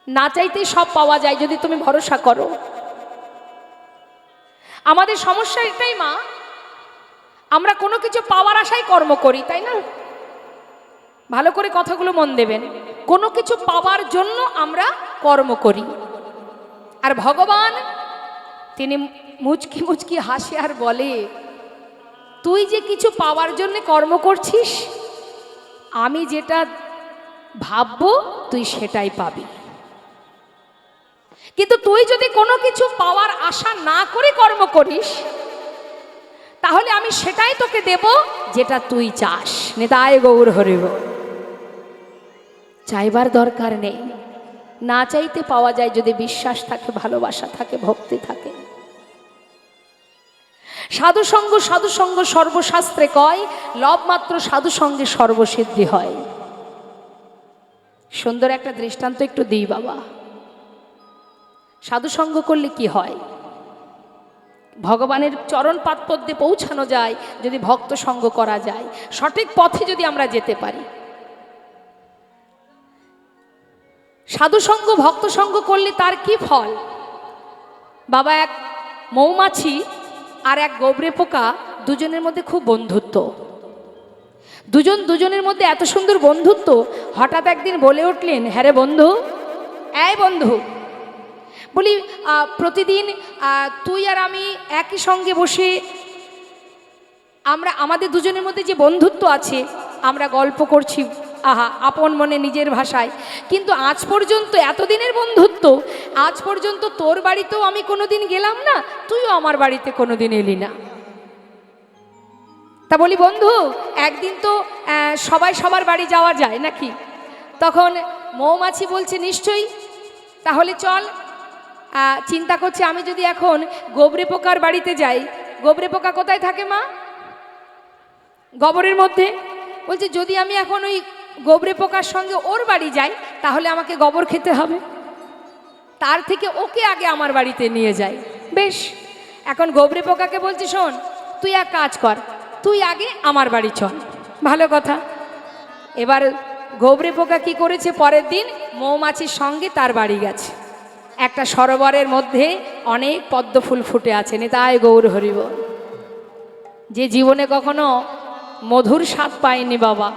না চাইতেই সব পাওয়া যায় যদি তুমি ভরসা করো। আমাদের সমস্যা এটাই মা, আমরা কোনো কিছু পাওয়ার আশায় কর্ম করি, তাই না? ভালো করে কথাগুলো মন দেবেন। কোনো কিছু পাওয়ার জন্য আমরা কর্ম করি, আর ভগবান তিনি মুচকি মুচকি হাসে আর বলে, তুই যে কিছু পাওয়ার জন্য কর্ম করছিস, আমি যেটা ভাববো তুই সেটাই পাবি। কিন্তু তুই যদি কোনো কিছু পাওয়ার আশা না করে কর্ম করিস, তাহলে আমি সেটাই তোকে দেব যেটা তুই চাস। নিতাই গৌর হরি বল। চাইবার দরকার নেই, না চাইতে পাওয়া যায় যদি বিশ্বাস থাকে, ভালোবাসা থাকে, ভক্তি থাকে। সাধুসঙ্গ সাধুসঙ্গ সর্বশাস্ত্রে কয়, লব মাত্র সাধুসঙ্গে সর্বসিদ্ধি হয়। সুন্দর একটা দৃষ্টান্ত একটু দিই বাবা। সাধুসঙ্গ করলে কি হয়? ভগবানের চরণ পাদপদ্মে পৌঁছানো যায় যদি ভক্ত সঙ্গ করা যায়, সঠিক পথে যদি আমরা যেতে পারি। সাধুসঙ্গ ভক্ত সঙ্গ করলে তার কি ফল বাবা? এক মৌমাছি আর এক গোবরে পোকা, দুজনের মধ্যে খুব বন্ধুত্ব। দুজনের মধ্যে এত সুন্দর বন্ধুত্ব, হঠাৎ একদিন বলে উঠলেন, হ্যাঁ রে বন্ধু, এই বন্ধু, বলি প্রতিদিন তুই আর আমি একই সঙ্গে বসে আমরা আমাদের দুজনের মধ্যে যে বন্ধুত্ব আছে, আমরা গল্প করছি, আহা আপন মনে নিজের ভাষায়, কিন্তু আজ পর্যন্ত এতদিনের বন্ধুত্ব, আজ পর্যন্ত তোর বাড়িতেও আমি কোনোদিন গেলাম না, তুইও আমার বাড়িতে কোনোদিন এলি না। তা বলি বন্ধু, একদিন তো সবাই সবার বাড়ি যাওয়া যায় নাকি? তখন মৌমাছি বলছে, নিশ্চয়ই, তাহলে চল। চিন্তা করছে, আমি যদি এখন গোবরে পোকার বাড়িতে যাই, গোবরে পোকা কোথায় থাকে মা? গোবরের মধ্যে। বলছে যদি আমি এখন ওই গোবরে পোকার সঙ্গে ওর বাড়ি যাই, তাহলে আমাকে গোবর খেতে হবে, তার থেকে ওকে আগে আমার বাড়িতে নিয়ে যাই। বেশ, এখন গোবরে পোকাকে বলছি, শোন তুই এক কাজ কর, তুই আগে আমার বাড়ি চল। ভালো কথা। এবার গোবরে পোকা কি করেছে, পরের দিন মৌমাছির সঙ্গে তার বাড়ি গেছে। একটা সরোবরের মধ্যে অনেক পদ্ম ফুল ফুটে আছে। নিতাই গৌর হরি বল। যে জীবনে কখনো মধুর স্বাদ পায়নি বাবা,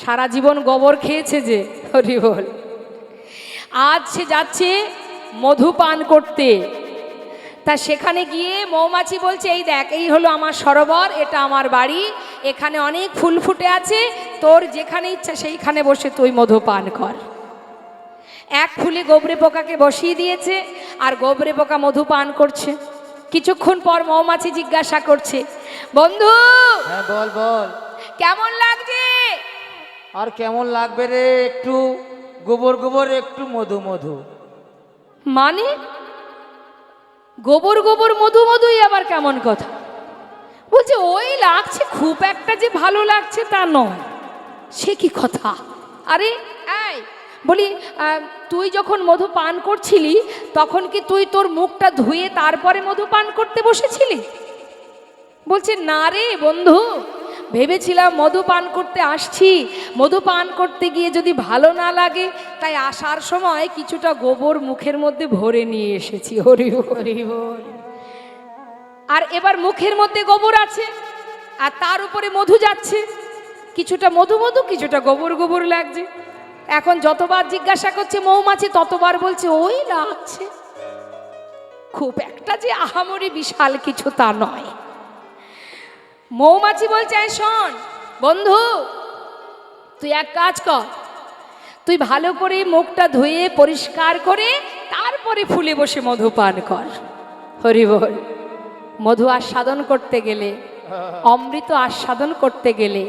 সারা জীবন গোবর খেয়েছে যে, হরি বল, আজ সে যাচ্ছে মধু পান করতে। তা সেখানে গিয়ে মৌমাছি বলছে, এই দেখ, এই হলো আমার সরোবর, এটা আমার বাড়ি, এখানে অনেক ফুল ফুটে আছে, তোর যেখানে ইচ্ছা সেইখানে বসে তুই মধু পান কর। এক ফুলে গোবরে পোকাকে বসিয়ে দিয়েছে, আর গোবরে পোকা মধু পান করছে। কিছুক্ষণ পর মৌমাছি জিজ্ঞাসা করছে, বন্ধু, হ্যাঁ বল বল, কেমন লাগছে? আর কেমন লাগবে রে, একটু গোবর গোবর, একটু মধু মধু। মানে গোবর গোবর মধু মধুই আবার কেমন কথা? বলছে ওই লাগছে, খুব একটা যে ভালো লাগছে তা নয়। সে কি কথা? আরে এই বলি, তুই যখন মধু পান করছিলি, তখন কি তুই তোর মুখটা ধুয়ে তারপরে মধু পান করতে বসেছিলি? বলছে না রে বন্ধু, ভেবেছিলাম মধু পান করতে আসছি, মধু পান করতে গিয়ে যদি ভালো না লাগে, তাই আসার সময় কিছুটা গোবর মুখের মধ্যে ভরে নিয়ে এসেছি। হরি হরি বল। আর এবার মুখের মধ্যে গোবর আছে, আর তার উপরে মধু যাচ্ছে, কিছুটা মধু মধু, কিছুটা গোবর গোবর লাগছে। এখন যতবার জিজ্ঞাসা করছে মৌমাছি, ততবার বলছে ওই লাগছে, খুব একটা যে আহামরি বিশাল কিছু তা নয়। মৌমাছি বলছে, শোন বন্ধু, তুই এক কাজ কর, তুই ভালো করে মুখটা ধুয়ে পরিষ্কার করে তারপরে ফুলে বসে মধু পান কর। হরি বল। মধু আস্বাদন করতে গেলে, অমৃত আস্বাদন করতে গেলে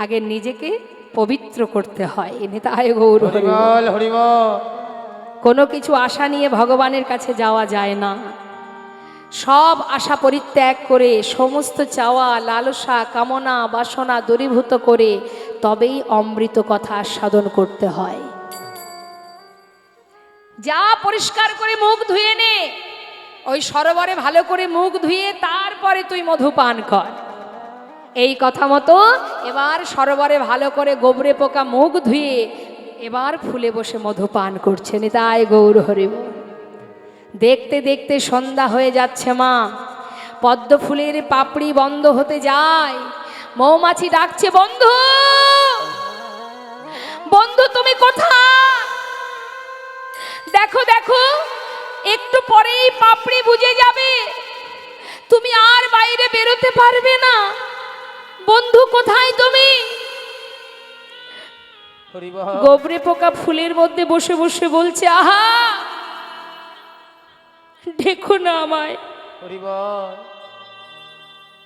আগে নিজেকে পবিত্র করতে হয়। নিতাই গৌর হরি বল, হরি বল। কোনো কিছু আশা নিয়ে ভগবানের কাছে যাওয়া যায় না। সব আশা পরিত্যাগ করে সমস্ত চাওয়া লালসা কামনা বাসনা দূরীভূত করে তবেই অমৃত কথা আস্বাদন করতে হয়। যা পরিষ্কার করে মুখ ধুয়ে নে, ওই সরোবরে ভালো করে মুখ ধুয়ে তারপরে তুই মধু পান কর। এই কথা মতো এবার সরোবরে ভালো করে গোবরে পোকা মুখ ধুয়ে এবার ফুলে বসে মধু পান করছে। নিতাই গৌর হরি বল। দেখতে দেখতে সন্ধ্যা হয়ে যাচ্ছে মা, পদ্ম ফুলের পাপড়ি বন্ধ হতে যায়, মৌমাছি ডাকছে, বন্ধু বন্ধু তুমি কোথায়? দেখো দেখো একটু পরেই পাপড়ি বুঝে যাবে, তুমি আর বাইরে বেরোতে পারবে না, বন্ধু কোথায় তুমি? গোবরে পোকা ফুলের মধ্যে বসে বসে বলছে, আহা দেখো না আমায়,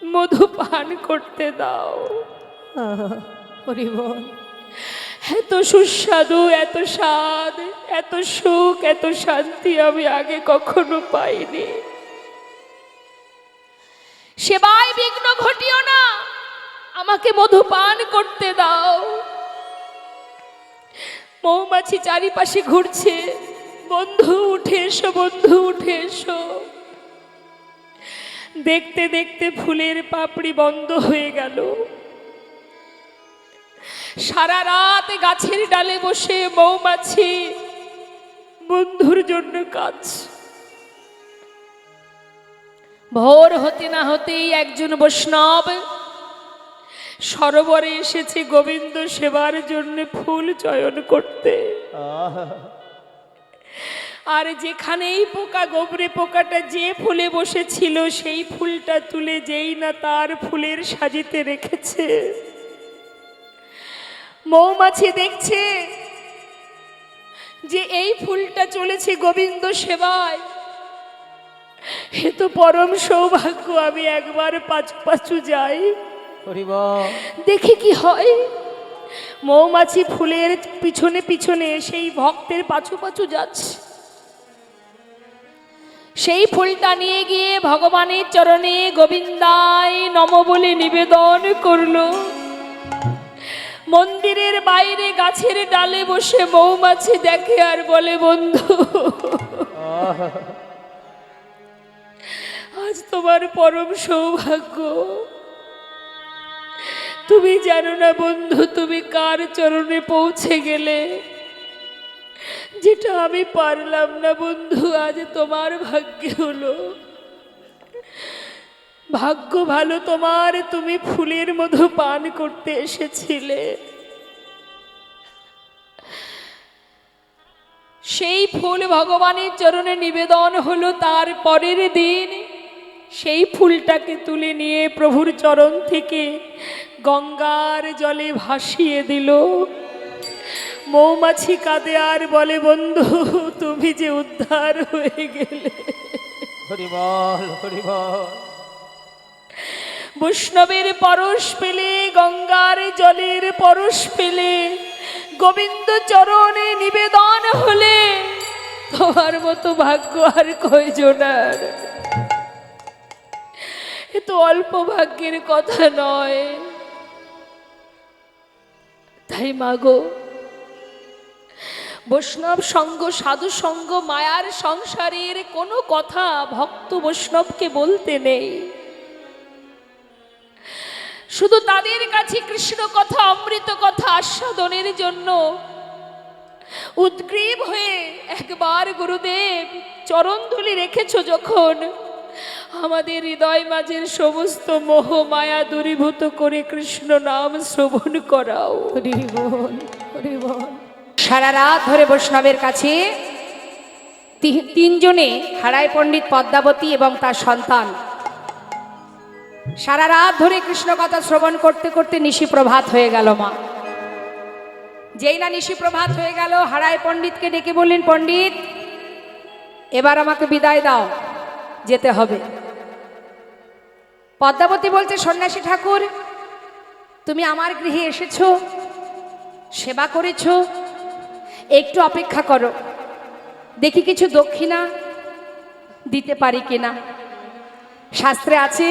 মধু পান করতে দাও। হরিবল। এত সুস্বাদু, এত স্বাদ, এত সুখ, এত শান্তি আমি আগে কখনো পাইনি। সেবায় বিঘ্ন ঘটিও না, আমাকে মধু পান করতে দাও। মৌমাছি চারিপাশে ঘুরছে, বন্ধু উঠে এসো, বন্ধু উঠে এসো। দেখতে দেখতে ফুলের পাপড়ি বন্ধ হয়ে গেল। সারা রাত গাছের ডালে বসে মৌমাছি বন্ধুর জন্য কাজ। ভোর হতে না হতেই একজন বৈষ্ণব সরোবরে এসেছে গোবিন্দ সেবার জন্য ফুল চয়ন করতে। আর যেখানেই পোকা, গোবরে পোকাটা যে ফুলে বসেছিল সেই ফুলটা তুলে যেই না তার ফুলের সাজিতে রেখেছে। মৌমাছি দেখছে যে এই ফুলটা চলেছে গোবিন্দ সেবায়, এ তো পরম সৌভাগ্য, আমি একবার পাঁচু পাঁচু যাই, দেখি কি হয়। মৌমাছি ফুলের পিছনে পিছনে সেই ভক্তের পাছু পাছু যাচ্ছে। সেই ফুলটা নিয়ে গিয়ে ভগবানের চরণে গোবিন্দায় নম বলে নিবেদন করলো। মন্দিরের বাইরে গাছের ডালে বসে মৌমাছি দেখে আর বলে, বন্ধু আজ তোমার পরম সৌভাগ্য। তুমি জানো না বন্ধু, তুমি কার চরণে পৌঁছে গেলে, যেটা আমি পারলাম না। বন্ধু আজ তোমার ভাগ্যে হলো, ভাগ্য ভালো তোমার, তুমি ফুলের মধু পান করতে এসেছিলে। সেই ফুল ভগবানের চরণে নিবেদন হলো। তার পরের দিন সেই ফুলটাকে তুলে নিয়ে প্রভুর চরণ থেকে গঙ্গার জলে ভাসিয়ে দিল। মৌমাছি কাঁদে আর বলে, বন্ধু তুমি যে উদ্ধার হয়ে গেলে। হরিবল হরিবল। বৈষ্ণবের পরশ পেলে, গঙ্গার জলের পরশ পেলে, গোবিন্দ চরণে নিবেদন হলে তোমার মতো ভাগ্য আর কয়জনার। এ তো অল্প ভাগ্যের কথা নয়। তাই মাগো, বৈষ্ণব সঙ্গ, সাধু সঙ্গ, মায়ার সংসারের কোনো কথা ভক্ত বৈষ্ণবকে বলতে নেই। শুধু তাদের কাছে কৃষ্ণ কথা, অমৃত কথা আস্বাদনের জন্য উদ্গ্রীব হয়ে একবার গুরুদেব চরণধুলি রেখেছো যখন, আমাদের হৃদয় মাঝের সমস্ত মোহ মায়া দূরীভূত করে কৃষ্ণ নাম শ্রবণ করাও। হরি বল হরি বল। সারা রাত ধরে বৈষ্ণবের কাছে তিনজনে, হারাই পণ্ডিত, পদ্মাবতী এবং তার সন্তান, সারা রাত ধরে কৃষ্ণ কথা শ্রবণ করতে করতে নিশি প্রভাত হয়ে গেল। মা যেই না নিশি প্রভাত হয়ে গেল, হারাই পণ্ডিতকে ডেকে বললেন, পণ্ডিত এবার আমাকে বিদায় দাও, যেতে হবে। পদ্মাবতী বলছে, সন্ন্যাসী ঠাকুর তুমি আমার গৃহে এসেছো, সেবা করেছো, একটু অপেক্ষা করো, দেখি কিছু দক্ষিণা দিতে পারি কিনা। শাস্ত্রে আছে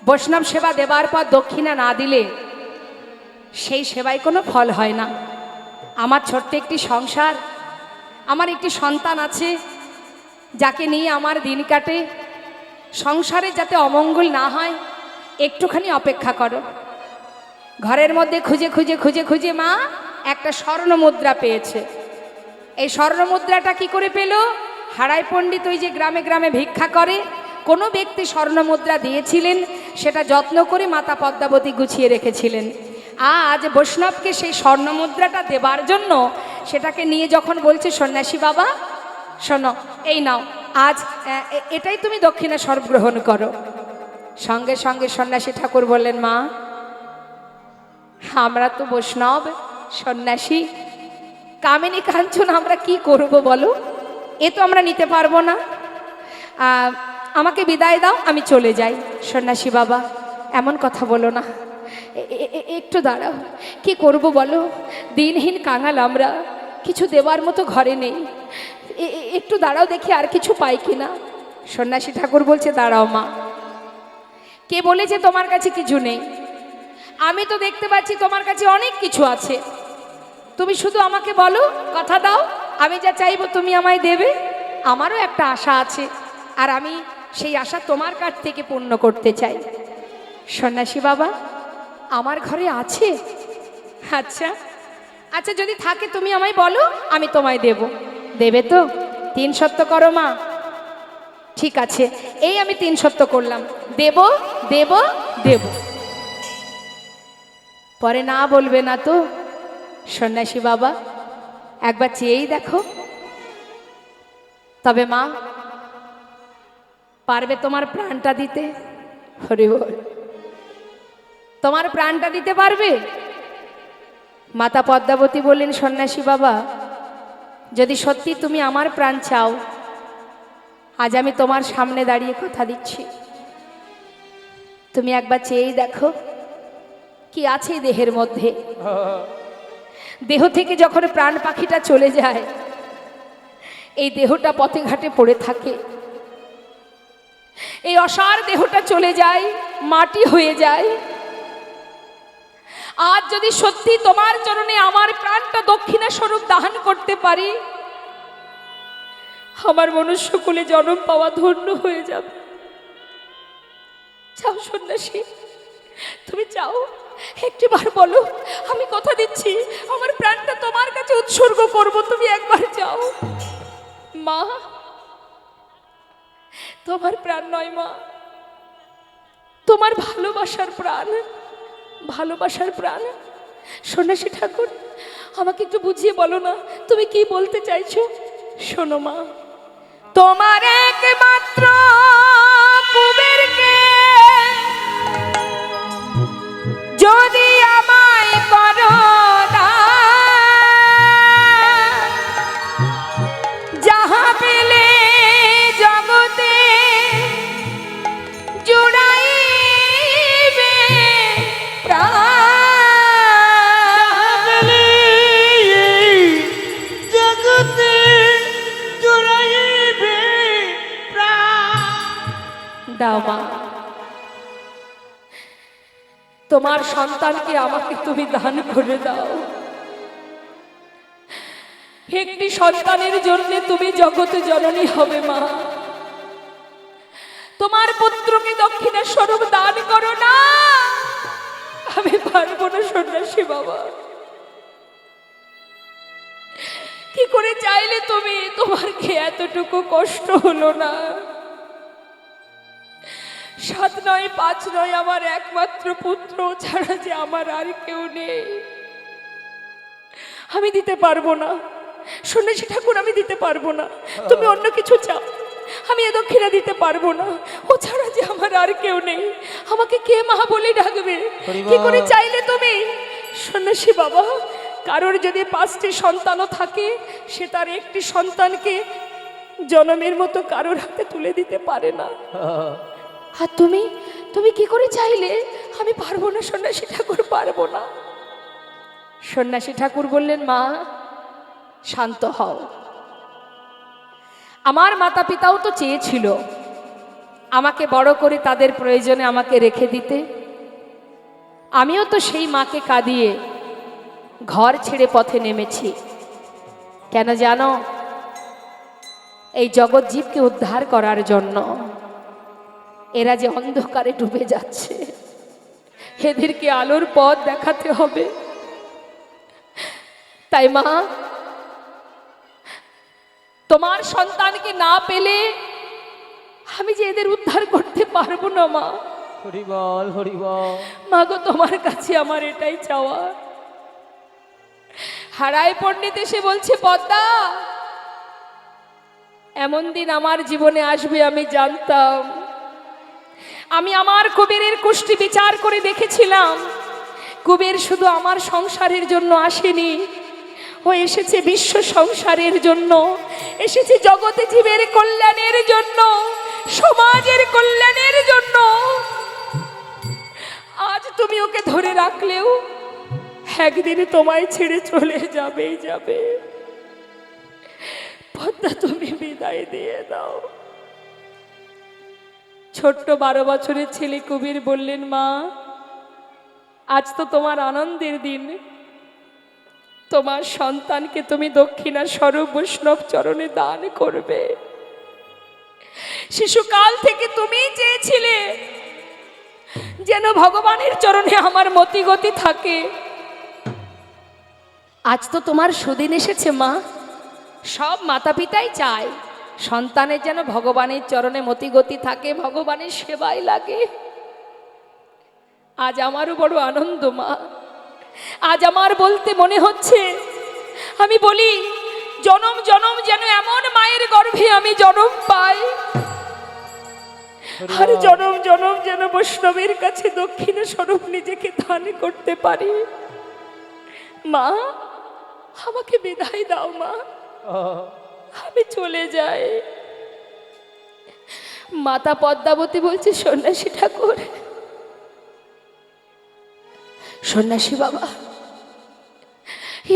বৈষ্ণব সেবা দেবার পর দক্ষিণা না দিলে সেই সেবায় কোনো ফল হয় না। আমার ছোট্ট একটি সংসার, আমার একটি সন্তান আছে যাকে নিয়ে আমার দিন কাটে। সংসারে যাতে অমঙ্গল না হয় একটুখানি অপেক্ষা করো। ঘরের মধ্যে খুঁজে খুঁজে খুঁজে খুঁজে মা একটা স্বর্ণ মুদ্রা পেয়েছে। এই স্বর্ণ মুদ্রাটা কি করে পেল? হারাই পণ্ডিত ওই যে গ্রামে গ্রামে ভিক্ষা করে, কোনো ব্যক্তি স্বর্ণ মুদ্রা দিয়েছিলেন, সেটা যত্ন করে মাতা পদ্মাবতী গুছিয়ে রেখেছিলেন। আজ বৈষ্ণবকে সেই স্বর্ণ মুদ্রাটা দেবার জন্য সেটাকে নিয়ে যখন বলছে, সন্ন্যাসী বাবা শোনো, এই নাও, আজ এটাই তুমি দক্ষিণা স্বরূপ গ্রহণ করো। সঙ্গে সঙ্গে সন্ন্যাসী ঠাকুর বললেন, মা আমরা তো বৈষ্ণব সন্ন্যাসী, কামিনী কাঞ্চন আমরা কি করব বলো, এ তো আমরা নিতে পারবো না, আমাকে বিদায় দাও, আমি চলে যাই। সন্ন্যাসী বাবা এমন কথা বলো না, একটু দাঁড়াও, কি করব বলো, দিনহীন কাঙাল আমরা, কিছু দেওয়ার মতো ঘরে নেই, একটু দাঁড়াও দেখি আর কিছু পাই কিনা। সন্ন্যাসী ঠাকুর বলছে, দাঁড়াও মা, কে বলেছে তোমার কাছে কিছু নেই? আমি তো দেখতে পাচ্ছি তোমার কাছে অনেক কিছু আছে। তুমি শুধু আমাকে বলো, কথা দাও, আমি যা চাইবো তুমি আমায় দেবে। আমারও একটা আশা আছে, আর আমি সেই আশা তোমার কাছ থেকে পূর্ণ করতে চাই। সন্ন্যাসী বাবা আমার ঘরে আছে? আচ্ছা আচ্ছা, যদি থাকে তুমি আমায় বলো, আমি তোমায় দেব। দেবে তো? 3 সত্য করো মা। ঠিক আছে, এই আমি 3 সত্য করলাম, দেব দেব দেব। পরে না বলবে না তো? সন্ন্যাসী বাবা একবার চেয়েই দেখো। তবে মা পারবে তোমার প্রাণটা দিতে? হরি বল, তোমার প্রাণটা দিতে পারবে? মাতা পদ্মাবতী বললেন, সন্ন্যাসী বাবা যদি সত্যি তুমি আমার প্রাণ চাও, আজ আমি তোমার সামনে দাঁড়িয়ে কথা দিচ্ছি, তুমি একবার চেয়েই দেখো কি আছে দেহের মধ্যে। দেহ থেকে যখন প্রাণ পাখিটা চলে যায়, এই দেহটা পথে ঘাটে পড়ে থাকে, এই অসার দেহটা চলে যায়, মাটি হয়ে যায়। আজ যদি সত্যি তোমার চরণে আমার প্রাণটা দক্ষিণা স্বরূপ দান করতে পারি, আমার মনুষ্যকুলে জন্ম পাওয়া ধন্য হয়ে যাবে। চাও সন্ন্যাসী, তুমি চাও? একটিবার বলো, আমি কথা দিচ্ছি আমার প্রাণটা তোমার কাছে উৎসর্গ করব, তুমি একবার চাও। মা তোমার প্রাণ নয় মা, তোমার ভালোবাসার প্রাণ, ভালোবাসার প্রাণ। সন্ন্যাসী ঠাকুর আমাকে একটু বুঝিয়ে বলো না, তুমি কি বলতে চাইছো? শোনো মা, তোমার একমাত্র কুবেরকে যদি আমায় করো দান, যাহা পেলে জগতে জুড়াইবে প্রাণ, জগতে জুড়াইবে প্রাণ। দাও মা, তোমার সন্তানকে আমাকে তুমি দান করে দাও। একটি সন্তানের জন্য তুমি জগতে জননী হবে মা, তোমার পুত্রকে দক্ষিণা স্বরূপ দান করো না। আমি পারবো না সন্ন্যাসী বাবা, কি করে চাইলে তুমি? তোমার কি এতটুকু কষ্ট হলো না? 7 নয় 5 নয়, আমার একমাত্র পুত্র ছাড়া যে আমার আর কেউ নেই, আমি দিতে পারবো না। সন্ন্যাসী ঠাকুর আমি দিতে পারবো না, তুমি অন্য কিছু চাও, আমি এ দক্ষিণা দিতে পারবো না। ও ছাড়া যে আমার আর কেউ নেই, আমাকে কে মা বলে ডাকবে? কি করে চাইলে তুমি? সন্ন্যাসী বাবা কারোর যদি 5টি সন্তানও থাকে, সে তার একটি সন্তানকে জনমের মতো কারোর হাতে তুলে দিতে পারে না। আর তুমি তুমি কি করে চাইলে? আমি পারবো না সন্ন্যাসী ঠাকুর, পারবো না। সন্ন্যাসী ঠাকুর বললেন, মা শান্ত হও। আমার মাতা পিতাও তো চেয়েছিল আমাকে বড় করে তাদের প্রয়োজনে আমাকে রেখে দিতে। আমিও তো সেই মাকে কাঁদিয়ে ঘর ছেড়ে পথে নেমেছি। কেন জানো? এই জগৎ জীবকে উদ্ধার করার জন্য। এরা যে অন্ধকারে ডুবে যাচ্ছে, এদেরকে আলোর পথ দেখাতে হবে। তাই মা, তোমার সন্তানকে না পেলে আমি যে এদের উদ্ধার করতে পারবো না মা। হরি বল, হরি বল। মা গো, তোমার কাছে আমার এটাই চাওয়া। হারায় পণ্ডিত এসে বলছে, পদ্মা, এমন দিন আমার জীবনে আসবে আমি জানতাম। আমি আমার কুবেরের কুষ্টি বিচার করে দেখেছিলাম, কুবের শুধু আমার সংসারের জন্য আসেনি, ও এসেছে বিশ্ব সংসারের জন্য, এসেছে জগতে জীবের কল্যাণের জন্য, সমাজের কল্যাণের জন্য। আজ তুমি ওকে ধরে রাখলেও একদিন তোমায় ছেড়ে চলে যাবেই যাবে। পদ্মা, তুমি বিদায় দিয়ে দাও। ছোট্ট 12 বছরের ছেলে কবির বললেন, মা, আজ তো তোমার আনন্দের দিন। তোমার সন্তানকে তুমি দক্ষিণা স্বরূপ বৈষ্ণব চরণে দান করবে। শিশুকাল থেকে তুমি চেয়েছিলে যেন ভগবানের চরণে আমার মতি গতি থাকে। আজ তো তোমার সুদিন এসেছে মা। সব মাতা পিতাই চায় সন্তানের যেন ভগবানের চরণে মতি গতি থাকে, ভগবানের সেবায় লাগে। আজ আমারও বড় আনন্দ মা। আজ আমার বলতে মনে হচ্ছে, আমি বলি, জনম জনম যেন এমন মায়ের গর্ভে আমি জন্ম পাই, আর জনম জনম যেন বৈষ্ণবের কাছে দক্ষিণা স্বরূপ নিজেকে দান করতে পারি। মা, আমাকে বিদায় দাও মা, আমি চলে যাই। মাতা পদ্মাবতী বলছে, সন্ন্যাসী ঠাকুর, সন্ন্যাসী বাবা,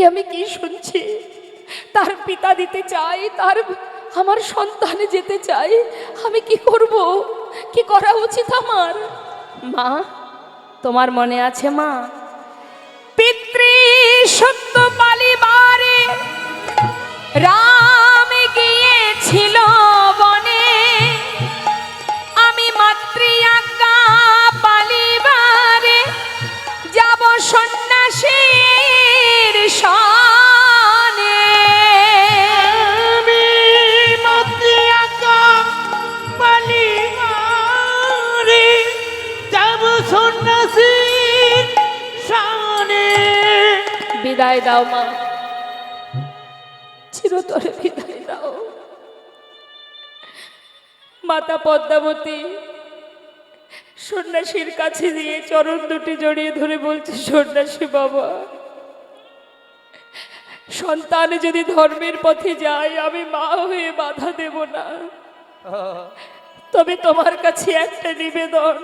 আমি কি শুনছি? তার পিতা দিতে চাই, তার আমার সন্তান যেতে চাই, আমি কি করব? কি করা উচিত আমার? মা, তোমার মনে আছে মা, পিতৃ সত্য পালিবারে রাম গিয়েছিল বনে, আমি মাতৃ আজ্ঞা পালিবারে যাব সন্ন্যাসীর সনে। আমি মাতৃ আজ্ঞা পালিবারে যাব সন্ন্যাসীর সনে। বিদায় দাও মা, চিরতরে বিদায় দাও। মাতা পদ্মাবতী সন্ন্যাসীর কাছে দিয়ে চরণ দুটি জড়িয়ে ধরে বলছে, সন্ন্যাসী বাবা, সন্তান যদি ধর্মের পথে যায় আমি মা হয়ে বাধা দেব না, তবে তোমার কাছে একটা নিবেদন,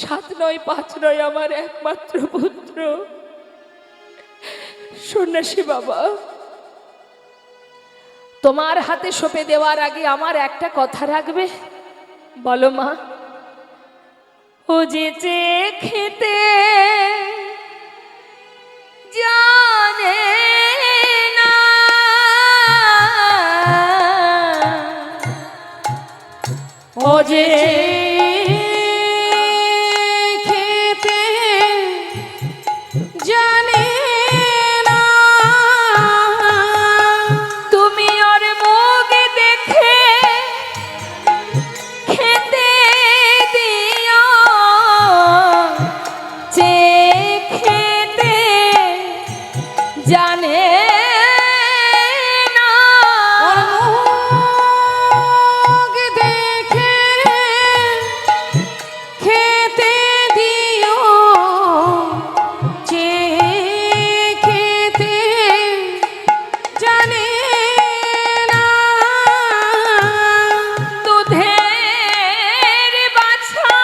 7 নয় 5 নয়, আমার একমাত্র পুত্র। সন্ন্যাসী বাবা, তোমার হাতে সঁপে দেওয়ার আগে আমার একটা কথা রাখবে? বলো মা। ও যে খেতে জানে না, ও যে খেতে জানে না, তুমি ওর মুখ দেখে খেতে দিও, যে খেতে জানে না, ওর মুখ দেখে খেতে দিও, যে খেতে জানে না। দুধের বাছা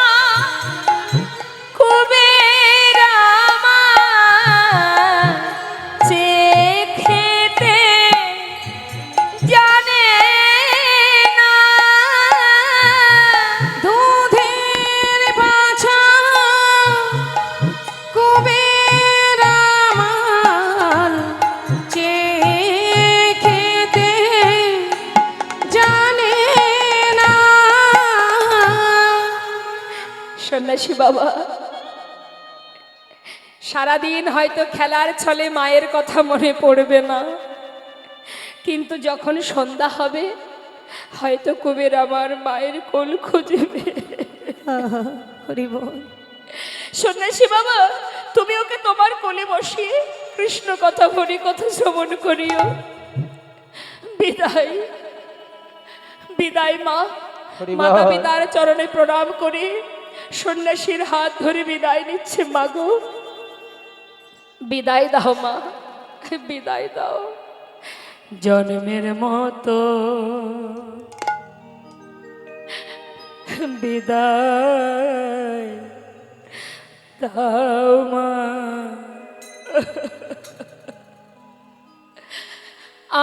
কুবের আমার, যে বাবা, সারাদিন হয়তো খেলার ছলে মায়ের কথা মনে পড়বে না, কিন্তু যখন সন্ধ্যা হবে হয়তো কুবের আমার মায়ের কোল খুঁজবে। হরি বল। সন্ন্যাসী বাবা, তুমি ওকে তোমার কোলে বসিয়ে কৃষ্ণ কথা হরি কথা শ্রবণ করিও। বিদায়, বিদায় মা। হরি বল। মাতা পিতার চরণে প্রণাম করে সন্ন্যাসীর হাত ধরে বিদায় নিচ্ছে মা গো। বিদায় দাও মা, বিদায় দাও। জন্মের মতো বিদায় দাও মা।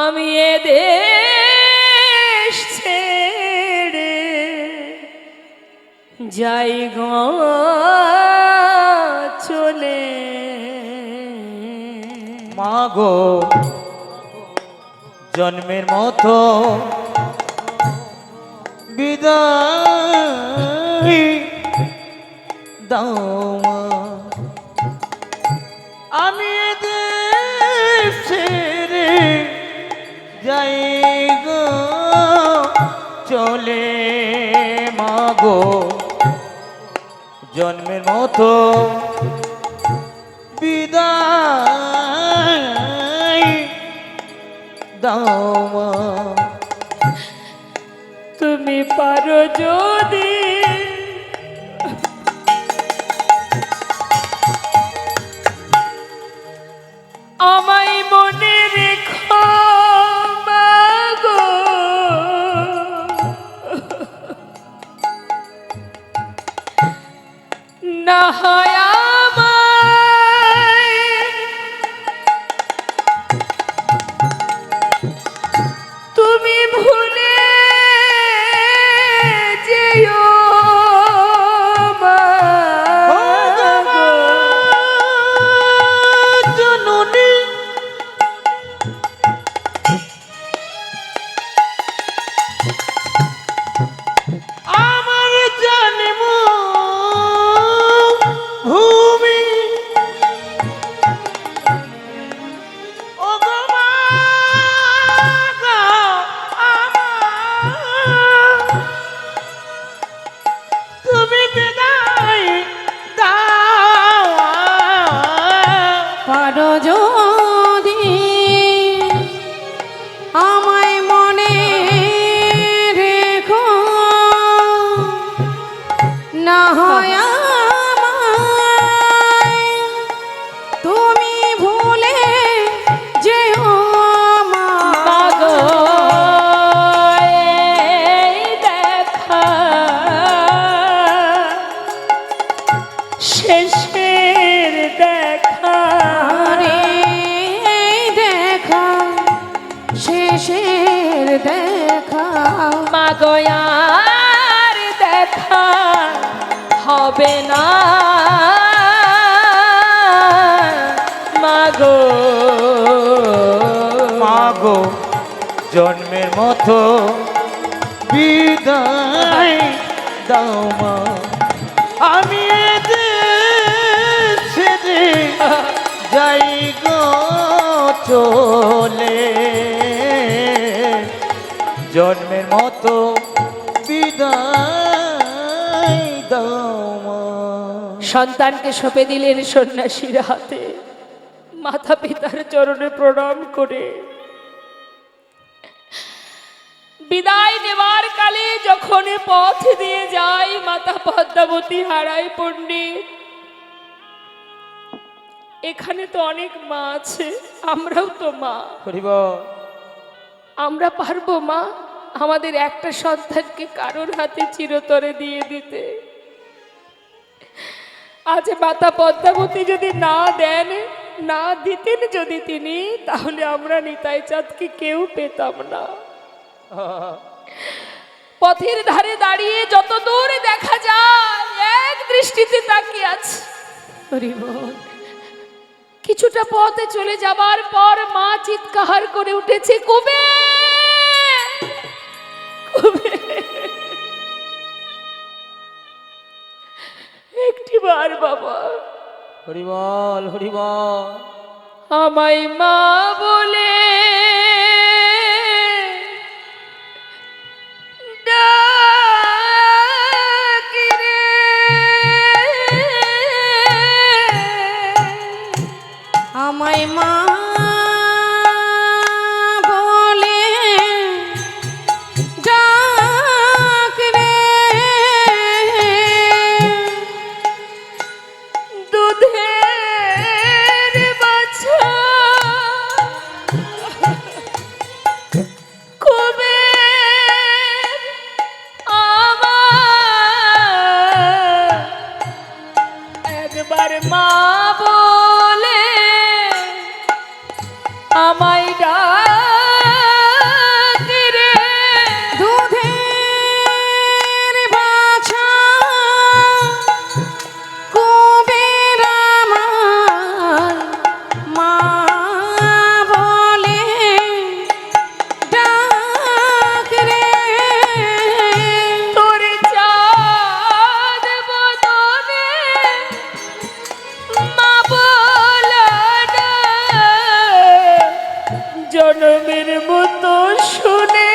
আমি এ দেশ ছেড়ে যাই গো চলে। মা গো জন্মের মতো বিদায় দাও মা। আমি এ দেশ ছেড়ে যাই গো চলে। মা গো জন্মের মতো বিদায় দাও মা। তুমি পারো যদি আমায় মনে রেখো মা গো। না হয় আমায় তুমি ভুলে যেও মা গো। জননী আমার জন্ম ভূমি ও গো মা গো আমার তুমি বিদায় দাও। পারো যদি আমায় মনে রেখো, না হয় আমায় তুমি ভুলে যেও মা গো। এই দেখা শেষের দেখা রে, দেখা শেষের দেখা মা গো, আর দেখা হবে না মা গো। মা গো জন্মের মতো বিদায় দাও মা। আমি এ দেশ ছেড়ে যাই গো চলে। জন্মের মতো বিদায় দাও মা। সন্তানকে সঁপে দিলেন সন্ন্যাসীর হাতে, মাতা পিতার চরণে প্রণাম করে। বিদায় নেবার কালে যখন পথ দিয়ে যায় মাতা পদ্মাবতী হারায় পণ্ডিত, এখানে তো অনেক মা আছে, আমরাও তো মা। হরি বল। আমরা পারবো মা আমাদের একটা সন্তানকে কারোর হাতে চিরতরে দিয়ে দিতে? আজ মাতা পদ্মাবতী যদি না দেন, না দিতেন যদি তিনি, তাহলে আমরা নিতাই চাঁদকে কেউ পেতাম না। পথের ধারে দাঁড়িয়ে যত দূর দেখা যায় এক দৃষ্টিতে তাকিয়ে আছে। হরি বল। কিছুটা পথে চলে যাবার পর মা চিৎকার করে উঠেছে, কুবের, কুবের। একটি এবার বাবা হরিবল হরিবল। আমায় মা বলে ডাকি রে, আমায় মা বলে ডাক রে, দুধের বাছা কুবের আমার, একবার মা বলে আমায় ডাক রে, দুধের বাছা কুবের আমার, মা বলে ডাক রে, তোর চাঁদ বদনে মা বলা ডাক, জনমের মতো শুনে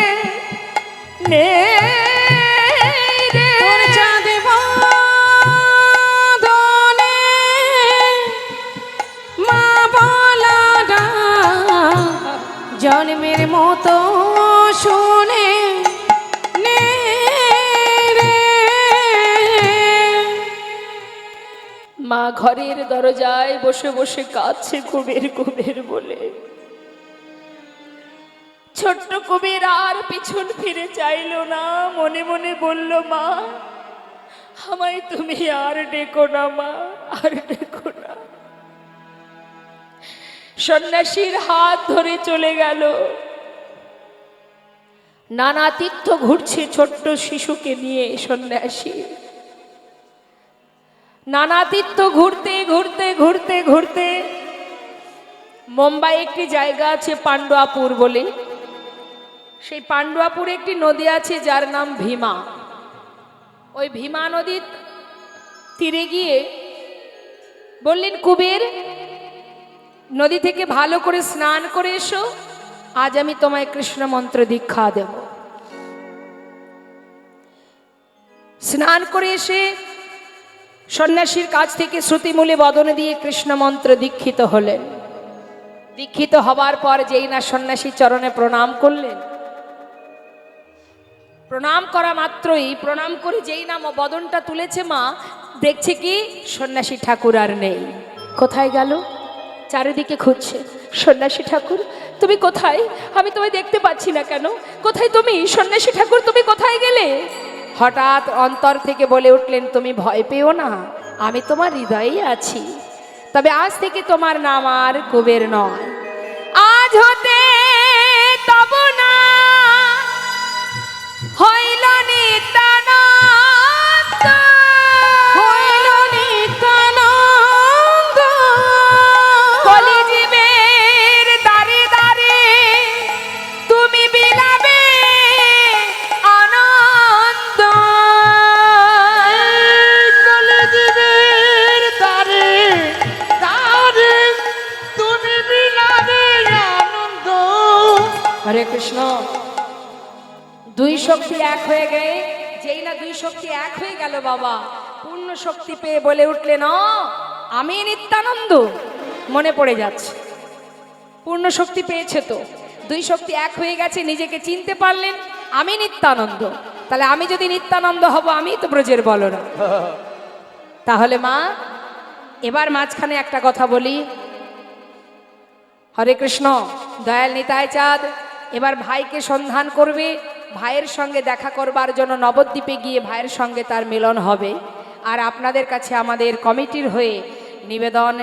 নে রে। তোর চাঁদ বদনে মা বলা ডাক, জন্মের মতো শুনে নে রে। মা ঘরের দরজায় বসে বসে কাঁদছে কুবের কুবের বলে। ছোট্ট কুবের আর পিছন ফিরে চাইলো না, মনে মনে বলল, মা আমায় তুমি আর ডেকো না মা, আর ডেকো না। সন্ন্যাসীর হাত ধরে চলে গেল। নানা তীর্থ ঘুরছে ছোট্ট শিশুকে নিয়ে সন্ন্যাসী। নানা তীর্থ ঘুরতে ঘুরতে ঘুরতে ঘুরতে মুম্বাই একটি জায়গা আছে পান্ডুয়াপুর বলে, সেই পান্ডুয়াপুরে একটি নদী আছে যার নাম ভীমা। ওই ভীমা নদীর তীরে গিয়ে বললেন, কুবের নদী থেকে ভালো করে স্নান করে এসো, আজ আমি তোমায় কৃষ্ণ মন্ত্র দীক্ষা দেব। স্নান করে এসে সন্ন্যাসীর কাছ থেকে শ্রুতিমূলে বদনে দিয়ে কৃষ্ণ মন্ত্র দীক্ষিত হলেন। দীক্ষিত হবার পর যেই না সন্ন্যাসী চরণে প্রণাম করলেন, প্রণাম করা মাত্রই, প্রণাম করে যেই না বদনটা তুলেছে মা, দেখছে কি সন্ন্যাসী ঠাকুর আর নেই। কোথায় গেল? চারিদিকে খুঁজছে, সন্ন্যাসী ঠাকুর তুমি কোথায়? আমি তোমায় দেখতে পাচ্ছি না কেন? কোথায় তুমি সন্ন্যাসী ঠাকুর, তুমি কোথায় গেলে? হঠাৎ অন্তর থেকে বলে উঠলেন, তুমি ভয় পেও না, আমি তোমার হৃদয়েই আছি। তবে আজ থেকে তোমার নাম আর কুবের নয়, আজ হতে তব না হইল নিত্যানন্দ, হইল নিত্যানন্দ, কলিজীবের দ্বারে দ্বারে তুমি বিলাবে আনন্দ। কলিজীবের দ্বারে দ্বারে তুমি বিলাবে আনন্দ। হরে কৃষ্ণ। দুই শক্তি এক হয়ে গেলে, যেই না দুই শক্তি এক হয়ে গেল বাবা, পূর্ণ শক্তি পেয়ে বলে উঠলেন, আমি নিত্যানন্দ। মনে পড়ে যাচ্ছে, পূর্ণ শক্তি পেয়েছে তো, দুই শক্তি এক হয়ে গেছে, নিজেকে চিনতে পারলেন, আমি নিত্যানন্দ। তাহলে আমি যদি নিত্যানন্দ হব, আমি তো ব্রজের বলরাম। তাহলে মা এবার মাঝখানে একটা কথা বলি। হরে কৃষ্ণ। দয়াল নিতাই চাঁদ এবার ভাইকে সন্ধান করবে, ভাইয়ের সঙ্গে দেখা করবার জন্য নবদ্বীপে গিয়ে ভাইয়ের সঙ্গে তার মিলন হবে। আর আপনাদের কাছে আমাদের কমিটির হয়ে নিবেদন,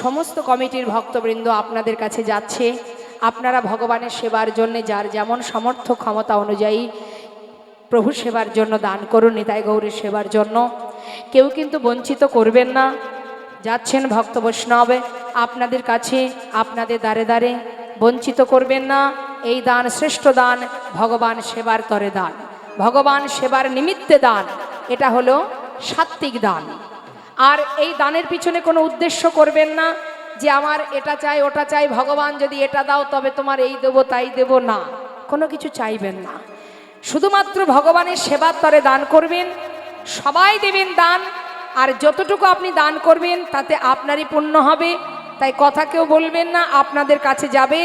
সমস্ত কমিটির ভক্তবৃন্দ আপনাদের কাছে যাচ্ছে, আপনারা ভগবানের সেবার জন্য যার যেমন সামর্থ্য ক্ষমতা অনুযায়ী প্রভু সেবার জন্য দান করুন, নিতাই গৌরের সেবার জন্য। কেউ কিন্তু বঞ্চিত করবেন না। যাচ্ছেন ভক্ত বৈষ্ণব আপনাদের কাছে, আপনাদের দ্বারে দ্বারে, বঞ্চিত করবেন না। এই দান শ্রেষ্ঠ দান, ভগবান সেবার তরে দান, ভগবান সেবার নিমিত্তে দান। এটা হলো সাত্ত্বিক দান। আর এই দানের পিছনে কোনো উদ্দেশ্য করবেন না যে আমার এটা চাই ওটা চাই, ভগবান যদি এটা দাও তবে তোমার এই দেবো তাই দেবো, না, কোনো কিছু চাইবেন না। শুধুমাত্র ভগবানের সেবার তরে দান করবেন, সবাই দেবেন দান, আর যতটুকু আপনি দান করবেন তাতে আপনারই পুণ্য হবে। তাই কথা কেউ বলবেন না, আপনাদের কাছে যাবে,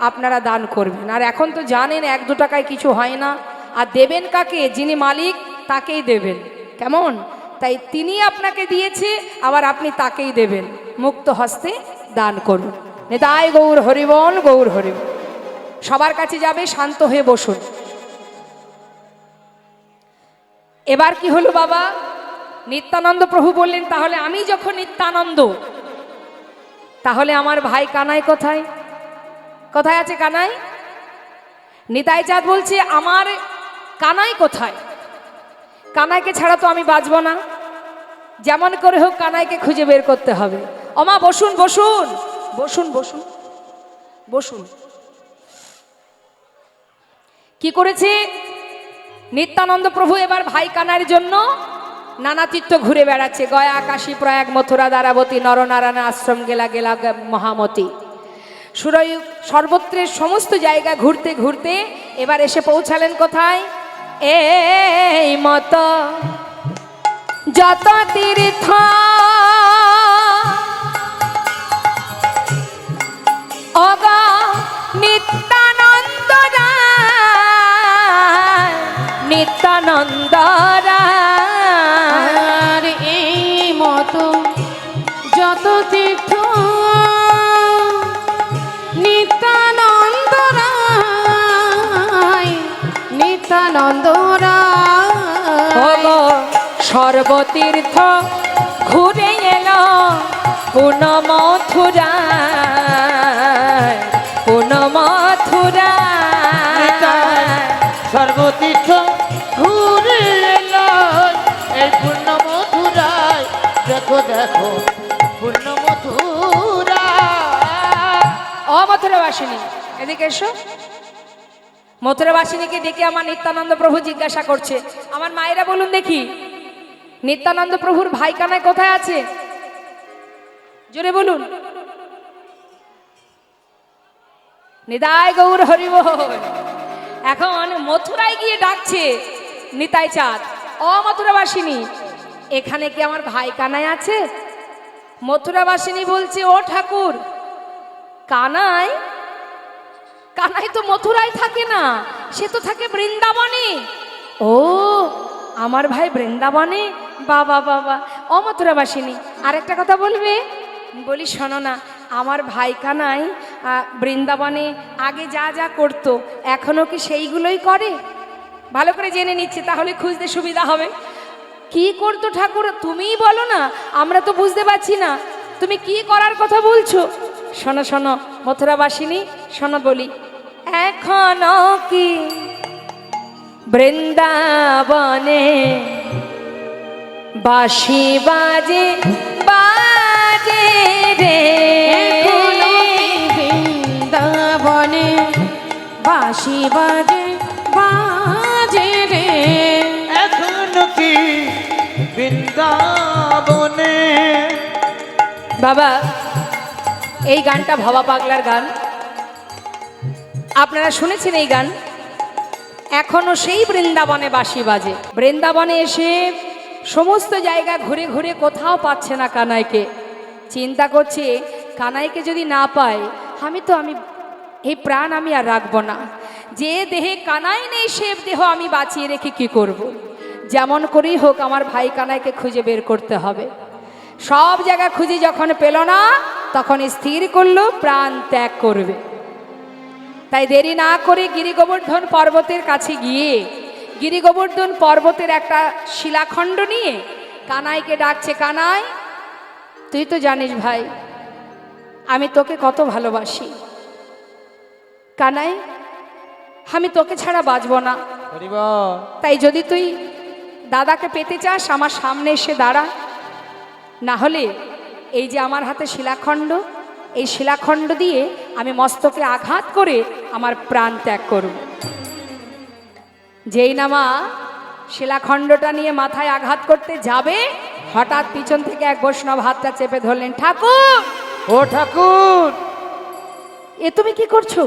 আপনারা দান করবেন। আর এখন তো জানেন 1-2 টাকায় কিছু হয় না, আর দেবেন কাকে? যিনি মালিক তাকেই দেবেন, কেমন? তাই তিনি আপনাকে দিয়েছে, আবার আপনি তাকেই দেবেন। মুক্ত হস্তে দান করুন। নিতাই গৌর হরিবল, গৌর হরিবল। সবার কাছে যাবে, শান্ত হয়ে বসুন। এবার কি হলো বাবা? নিত্যানন্দ প্রভু বললেন, তাহলে আমি যখন নিত্যানন্দ, তাহলে আমার ভাই কানাই কোথায়? কোথায় আছে কানাই? নিতাই চাঁদ বলছে, আমার কানাই কোথায়? কানাইকে ছাড়া তো আমি বাঁচব না, যেমন করে হোক কানাইকে খুঁজে বের করতে হবে। ওমা বসুন বসুন বসুন বসুন বসুন। কি করেছে নিত্যানন্দ প্রভু? এবার ভাই কানাইয়ের জন্য নানা তীর্থ ঘুরে বেড়াচ্ছে। গয়া, কাশী, প্রয়াগ, মথুরা, দ্বারাবতী, নরনারায়ণ আশ্রম, গেলা গেলা মহামতি, সুরয়ু, সর্বত্রের সমস্ত জায়গা ঘুরতে ঘুরতে এবার এসে পৌঁছালেন কোথায়? এই মতো যত তীর্থ অগা নিত্যানন্দ রায়, নিত্যানন্দ আর এই মতো যত তীর্থ নিত্যানন্দ রায়, নিত্যানন্দ রায় সর্বতীর্থ ঘুরে এলো পুনঃ মথুরায়, পুনঃ মথুরায়। সর্বতীর্থ ঘুরে এলো এই পূর্ণ মথুরায়, দেখো দেখো পূর্ণ মথুরা। ও মথুরাবাসিনী, এদিকে এসো। মথুরাবাসিনীকে ডেকে আমার নিত্যানন্দ প্রভু জিজ্ঞাসা করছে, আমার মায়েরা বলুন দেখি, নিত্যানন্দ প্রভুর ভাই কানাই কোথায় আছে? জোরে বলুন। নিতাই গৌর হরিবল। এখন মথুরায় গিয়ে ডাকছে নিতাই চাঁদ, ও মথুরাবাসিনী, এখানে কি আমার ভাই কানাই আছে? মথুরাবাসিনী বলছে, ও ঠাকুর, কানাই? কানাই তো মথুরায় থাকে না, সে তো থাকে বৃন্দাবনে। ও, আমার ভাই বৃন্দাবনে? বাবা বাবা। ও মথুরাবাসিনী, আরেকটা কথা বলবে? বলি শোনো না, আমার ভাই কানাই বৃন্দাবনে আগে যা যা করতো এখনো কি সেইগুলোই করে? ভালো করে জেনে নিচ্ছে, তাহলে খুঁজতে সুবিধা হবে। কি করতো ঠাকুর তুমিই বলো না, আমরা তো বুঝতে পারছি না তুমি কি করার কথা বলছো। শোনো শোনো মথুরাবাসিনী, শোনো বলি, এখনো কি বৃন্দাবনে বাঁশি বাজে বাজে রে, এখনো বৃন্দাবনে বাঁশি বাজে বাজে রে, এখনো কি বৃন্দাবনে। বাবা, এই গানটা ভবা পাগলার গান, আপনারা শুনেছেন এই গান? এখনো সেই বৃন্দাবনে বাঁশি বাজে। বৃন্দাবনে এসে সমস্ত জায়গা ঘুরে ঘুরে কোথাও পাচ্ছে না কানাইকে। চিন্তা করছে, কানাইকে যদি না পাই আমি এই প্রাণ আমি আর রাখবো না। যে দেহে কানাই নেই সে দেহ আমি বাঁচিয়ে রেখে কি করব। যেমন করেই হোক আমার ভাই কানাইকে খুঁজে বের করতে হবে। সব জায়গা খুঁজে যখন পেল না, তখন স্থির করলো প্রাণ ত্যাগ করবে। তাই দেরি না করে গিরি গোবর্ধন পর্বতের কাছে গিয়ে গিরি গোবর্ধন পর্বতের একটা শিলাখণ্ড নিয়ে কানাইকে ডাকছে, কানাই তুই তো জানিস ভাই আমি তোকে কত ভালোবাসি। কানাই আমি তোকে ছাড়া বাঁচব না, তাই যদি তুই দাদাকে পেতে চাস আমার সামনে এসে দাঁড়া, না হলে এই যে আমার হাতে শিলাখণ্ড, এই শিলাখণ্ড দিয়ে আমি মস্তকে আঘাত করে আমার প্রাণ ত্যাগ করব। যেই না মা শিলাখণ্ডটা নিয়ে মাথায় আঘাত করতে যাবে, হঠাৎ পিছন থেকে এক বৈষ্ণব হাতটা চেপে ধরলেন। ঠাকুর, ও ঠাকুর, এ তুমি কি করছো?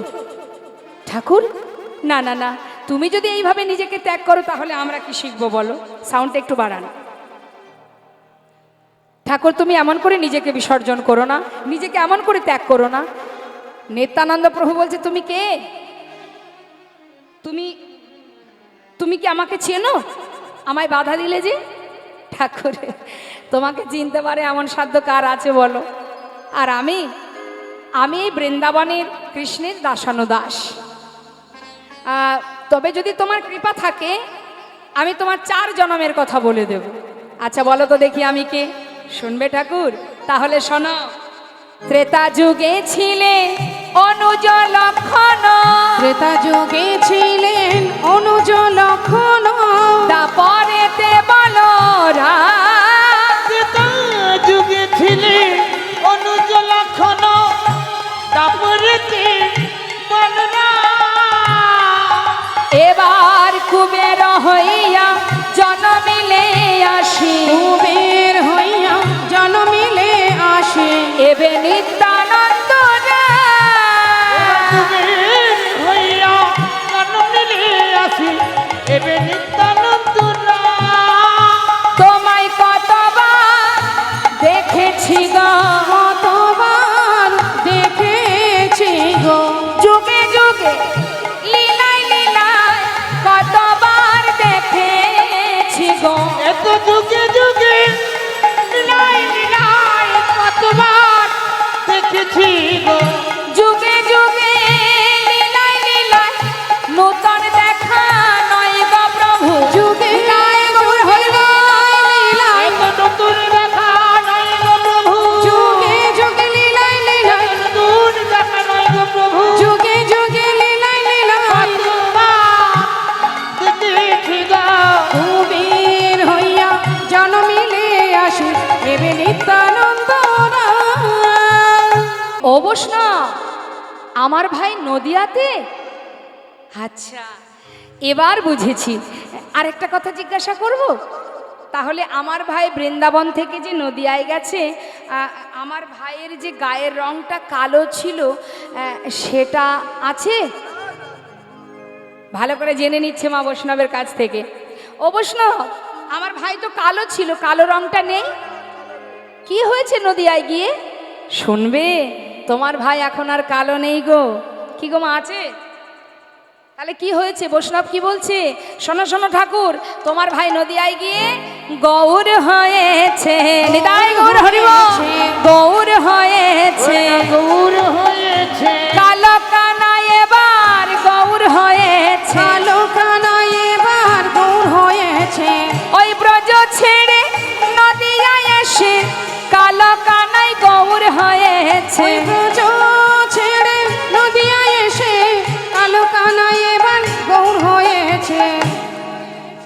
ঠাকুর, না না না, তুমি যদি এইভাবে নিজেকে ত্যাগ করো তাহলে আমরা কি শিখবো বলো? সাউন্ডটা একটু বাড়ান। ঠাকুর, তুমি এমন করে নিজেকে বিসর্জন করো না, নিজেকে এমন করে ত্যাগ করো না। নিত্যানন্দ প্রভু বলছে, তুমি কে? তুমি কি আমাকে চেনো? আমায় বাধা দিলে যে? ঠাকুর, তোমাকে চিনতে পারে এমন সাধ্য কার আছে বলো? আর আমি এই বৃন্দাবনের কৃষ্ণের দাসানুদাস। তবে যদি তোমার কৃপা থাকে আমি তোমার 4 জন্মের কথা বলে দেব। আচ্ছা বলো তো দেখি আমি কে? শুনবে ঠাকুর? তাহলে শোনো। ত্রেতা যুগে ছিলে অনুজ লক্ষণ, ত্রেতা যুগে ছিলেন অনুজ লক্ষণ, তারপরেতে বলো ত্রেতা যুগে ছিলে অনুজ লক্ষণ, তারপরেতে বলরা। এবার কুবের হইয়া জন্মিলে আসি, কুবের হইয়া জন্মিলে আসে, এবে নিত্যানন্দ কুবের হইয়া জন্মিলে আসি, এবে নিত্যানন্দ। তোমায় কতবার দেখেছি গো, কতবার দেখেছি গো, যুগে যুগে লীলায় লীলায় কতবার দেখেছি গো। এত যুগে যুগে লীলায় লীলায় কতবার দেখেছি গো। যুগে যুগে লীলায় লীলায় নূতন দেখা নয় গো প্রভু। যুগে গায়ে গৌর হরি লীলায়, এত নতুন দেখা নয় গো প্রভু। যুগে যুগে লীলায় লীলায়, নতুন দেখা নয় গো প্রভু। যুগে যুগে লীলায় লীলায়, কতবার দেখেছি গো। কুবের হইয়া জন্মিলে আসে, এবে নিত্যানন্দ ও বৈষ্ণব, আমার ভাই নদিয়াতে? আচ্ছা, এবার বুঝেছি। আরেকটা কথা জিজ্ঞাসা করব? তাহলে আমার ভাই বৃন্দাবন থেকে যে নদিয়ায় গেছে, আমার ভাইয়ের যে গায়ের রংটা কালো ছিল সেটা আছে? ভালো করে জেনে নিচ্ছে মা বৈষ্ণবের কাছ থেকে। ও বৈষ্ণব, আমার ভাই তো কালো ছিল, কালো রংটা নেই, কি হয়েছে নদিয়ায় গিয়ে? শুনবে, তোমার ভাই এখন আর কালো নেই গো। কি গো মা, আছে? তাহলে কি হয়েছে? বৈষ্ণব কি বলছে? শোনো শোনো ঠাকুর, তোমার ভাই নদিয়ায় গিয়ে গৌর হয়েছে। নিতাই গৌর হরি বল। গৌর হয়েছে, গৌর হয়েছে। কালো কানা এবার গৌর হয়েছে, কালো কানা এবার গৌর হয়েছে, ওই ব্রজ ছেড়ে নদিয়ায় এসে কালো কানাই গৌর হয়েছে। ওই ব্রজ ছেড়ে নদিয়ায় এসে কালো কানা এবার গৌর হয়েছে।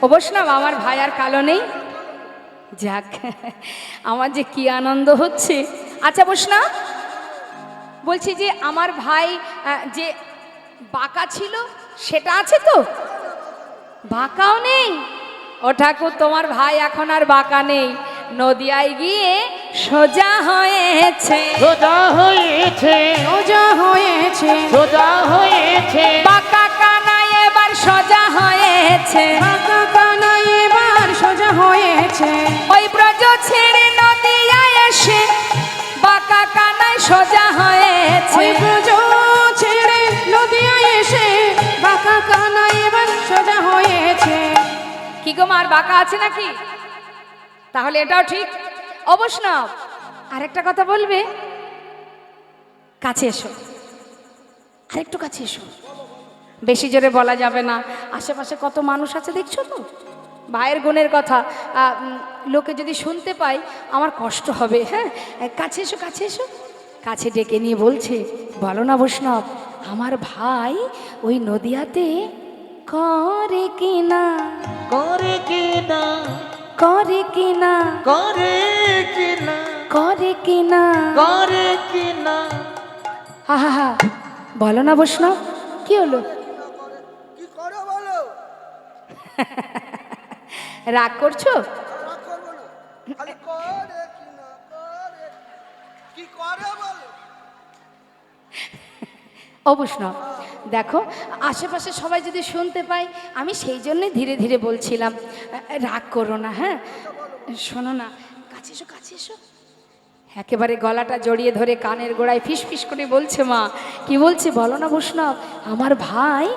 ও বৈষ্ণব, আমার ভাই আর কালো নেই। যাক, আমার যে কি আনন্দ হচ্ছে। আচ্ছা বৈষ্ণব, বলছি যে আমার ভাই যে বাঁকা ছিল সেটা আছে তো? বাঁকাও নেই? ও ঠাকুর, তোমার ভাই এখন আর বাঁকা নেই, নদিয়ায় গিয়ে সোজা হয়েছে। সোজা হয়েছে। সোজা হয়েছে, সোজা হয়েছে। বাঁকা কানা এবার সোজা হয়েছে, বাঁকা কানা এবার সোজা হয়েছে, ওই ব্রজ ছেড়ে নদিয়ায় এসে বাঁকা কানায় সোজা হয়েছে। ওই ব্রজ ছেড়ে নদিয়ায় এসে বাঁকা কানা এবার সোজা হয়েছে। কি গো মার, বাঁকা আছে নাকি? তাহলে এটাও ঠিক। অবশ্যই আরেকটা কথা বলবে? কাছে এসো, আরেকটু কাছে এসো। বেশি জোরে বলা যাবে না, আশেপাশে কত মানুষ আছে দেখছো তো। ভাইয়ের গুণের কথা লোকে যদি শুনতে পায় আমার কষ্ট হবে। হ্যাঁ, কাছে এসো, কাছে এসো। কাছে ডেকে নিয়ে বলছে, বলো না বৈষ্ণব, আমার ভাই ওই নদিয়াতে করে কিনা, করে কিনা, করে কিনা, করে কিনা, করে কিনা, করে কিনা। হা হা হা, বলো না বৈষ্ণব, কি হলো? কি করো বলো? রাগ করছো? রাগ করবো না। খালি করো। ও বৈষ্ণব, দেখো আশেপাশে সবাই যদি শুনতে পায়, আমি সেই জন্যই ধীরে ধীরে বলছিলাম, রাগ করো না, হ্যাঁ? শোনো না, কাছে এসো, কাছে এসো। একেবারে গলাটা জড়িয়ে ধরে কানের গোড়ায় ফিস ফিস করে বলছে, মা কি বলছে বলো না বৈষ্ণব, আমার ভাই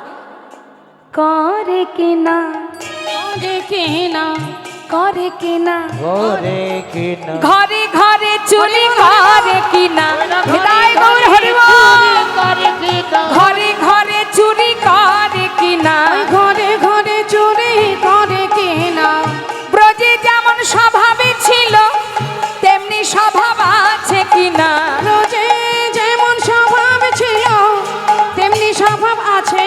করে কিনা, করে কিনা, করে কিনা, ঘরে কিনা ঘরে ঘরে চুরি করে কিনা, হৃদয় গৌর হরি বল। করে কিনা ঘরে ঘরে চুরি করে কিনা, ওই ঘরে ঘরে চুরি করে কিনা, ব্রজে যেমন স্বভাবে ছিল তেমনি স্বভাব আছে কিনা, রোজে যেমন স্বভাব ছিল তেমনি স্বভাব আছে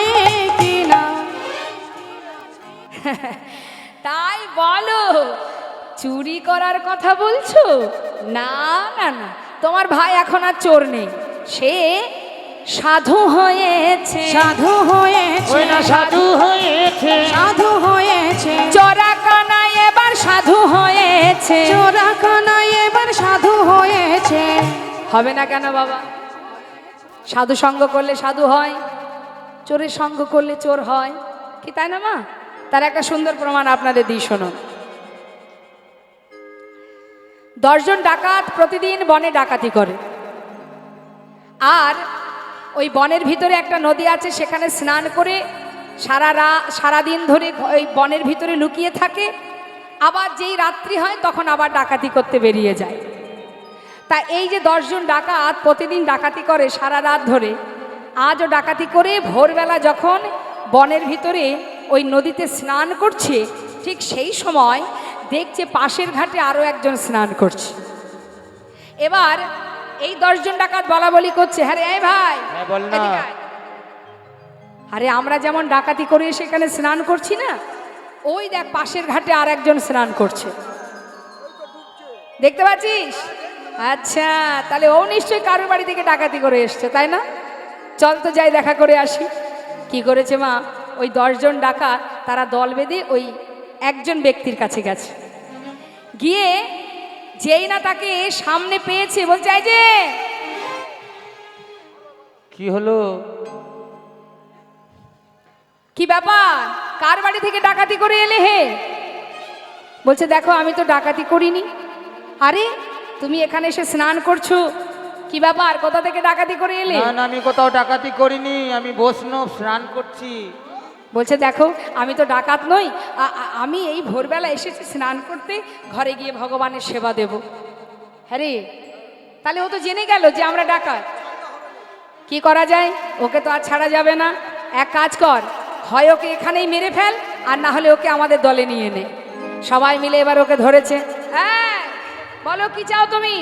কিনা। তাই বলো, চুরি করার কথা বলছো? না না না, তোমার ভাই এখন আর চোর নেই, সে সাধু হয়েছে, সাধু হয়েছে, ওই না সাধু হয়েছে সাধু হয়েছে, চোরা কানায় এবার সাধু হয়েছে। চোরা কানায় এবার সাধু হয়েছে। হবে না কেন বাবা? সাধু সঙ্গ করলে সাধু হয়, চোরের সঙ্গ করলে চোর হয়, কি তাই না মা? তার একটা সুন্দর প্রমাণ আপনাদের দিই, শোনো। 10 জন ডাকাত প্রতিদিন বনে ডাকাতি করে, আর ওই বনের ভিতরে একটা নদী আছে, সেখানে স্নান করে সারাদিন ধরে ওই বনের ভিতরে লুকিয়ে থাকে, আবার যেই রাত্রি হয় তখন আবার ডাকাতি করতে বেরিয়ে যায়। তা এই যে 10 জন ডাকাত প্রতিদিন ডাকাতি করে সারা রাত ধরে, আজও ডাকাতি করে ভোরবেলা যখন বনের ভিতরে ওই নদীতে স্নান করছে, ঠিক সেই সময় দেখছে পাশের ঘাটে আরও একজন স্নান করছে। এবার এই 10 জন ডাকাত বলা বলি করছে, হ্যাঁ রে এই ভাই, হ্যাঁ, বল না। এদিকে আয়। আরে আমরা যেমন ডাকাতি করে সেখানে স্নান করছি না, ওই দেখ পাশের ঘাটে আর একজন স্নান করছে, দেখতে পাচ্ছিস? আচ্ছা, তাহলে ও নিশ্চয়ই কারোর বাড়ি থেকে ডাকাতি করে এসছে, তাই না? চল তো যাই দেখা করে আসি। কি করেছে মা? ওই 10 জন ডাকাত তারা দল বেঁধে ওই একজন ব্যক্তির কাছে গেছে, গিয়ে যেই না তাকে সামনে পেয়েছে, বলছে এই যে কি হলো? কি ব্যাপার, কার বাড়ি থেকে ডাকাতি করে এলে হে? বলছে দেখো আমি তো ডাকাতি করিনি। আরে তুমি এখানে এসে স্নান করছো, কি ব্যাপার, কোথা থেকে ডাকাতি করে এলে? না না, আমি কোথাও ডাকাতি করিনি, আমি বৈষ্ণব স্নান করছি। বলছে দেখো আমি তো ডাকাত নই, আমি এই ভোরবেলা এসেছি স্নান করতে, ঘরে গিয়ে ভগবানের সেবা দেব। হ্যাঁ রে, তাহলে ও তো জেনে গেল যে আমরা ডাকাত। কি করা যায়? ওকে তো আর ছাড়া যাবে না। এক কাজ কর, হয় ওকে এখানেই মেরে ফেল, আর না হলে ওকে আমাদের দলে নিয়ে নে। সবাই মিলে এবার ওকে ধরেছে। হ্যাঁ বলো কি চাও তুমি?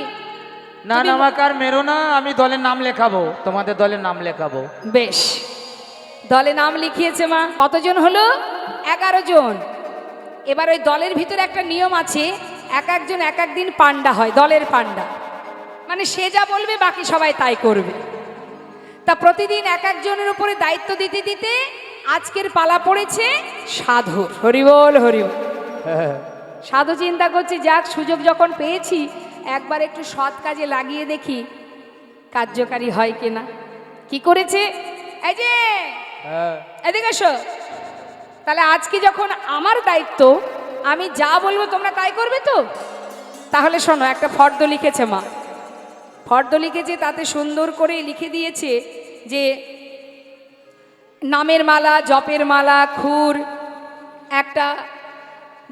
না না, আমাকে আর মেরো না, আমি দলের নাম লেখাবো, তোমাদের দলের নাম লেখাবো। বেশ, দলে নাম লিখিয়েছে মা। কতজন হলো? 11 জন। এবার ওই দলের ভিতরে একটা নিয়ম আছে, এক একজন এক একদিন পান্ডা হয়, দলের পান্ডা, মানে সে যা বলবে বাকি সবাই তাই করবে। তা প্রতিদিন এক একজনের উপরে দায়িত্ব দিতে দিতে আজকের পালা পড়েছে সাধুর। হরিবল হরিবল। সাধু চিন্তা করছি, যাক সুযোগ যখন পেয়েছি একবার একটু সৎ কাজে লাগিয়ে দেখি কার্যকারী হয় কিনা। কি করেছে? এই যে এদিকে এসো, তাহলে আজকে যখন আমার দায়িত্ব, আমি যা বলবো তোমরা তাই করবে তো? তাহলে শোনো, একটা ফর্দ লিখেছে মা, ফর্দ লিখেছে, তাতে সুন্দর করে লিখে দিয়েছে যে নামের মালা, জপের মালা, খুর, একটা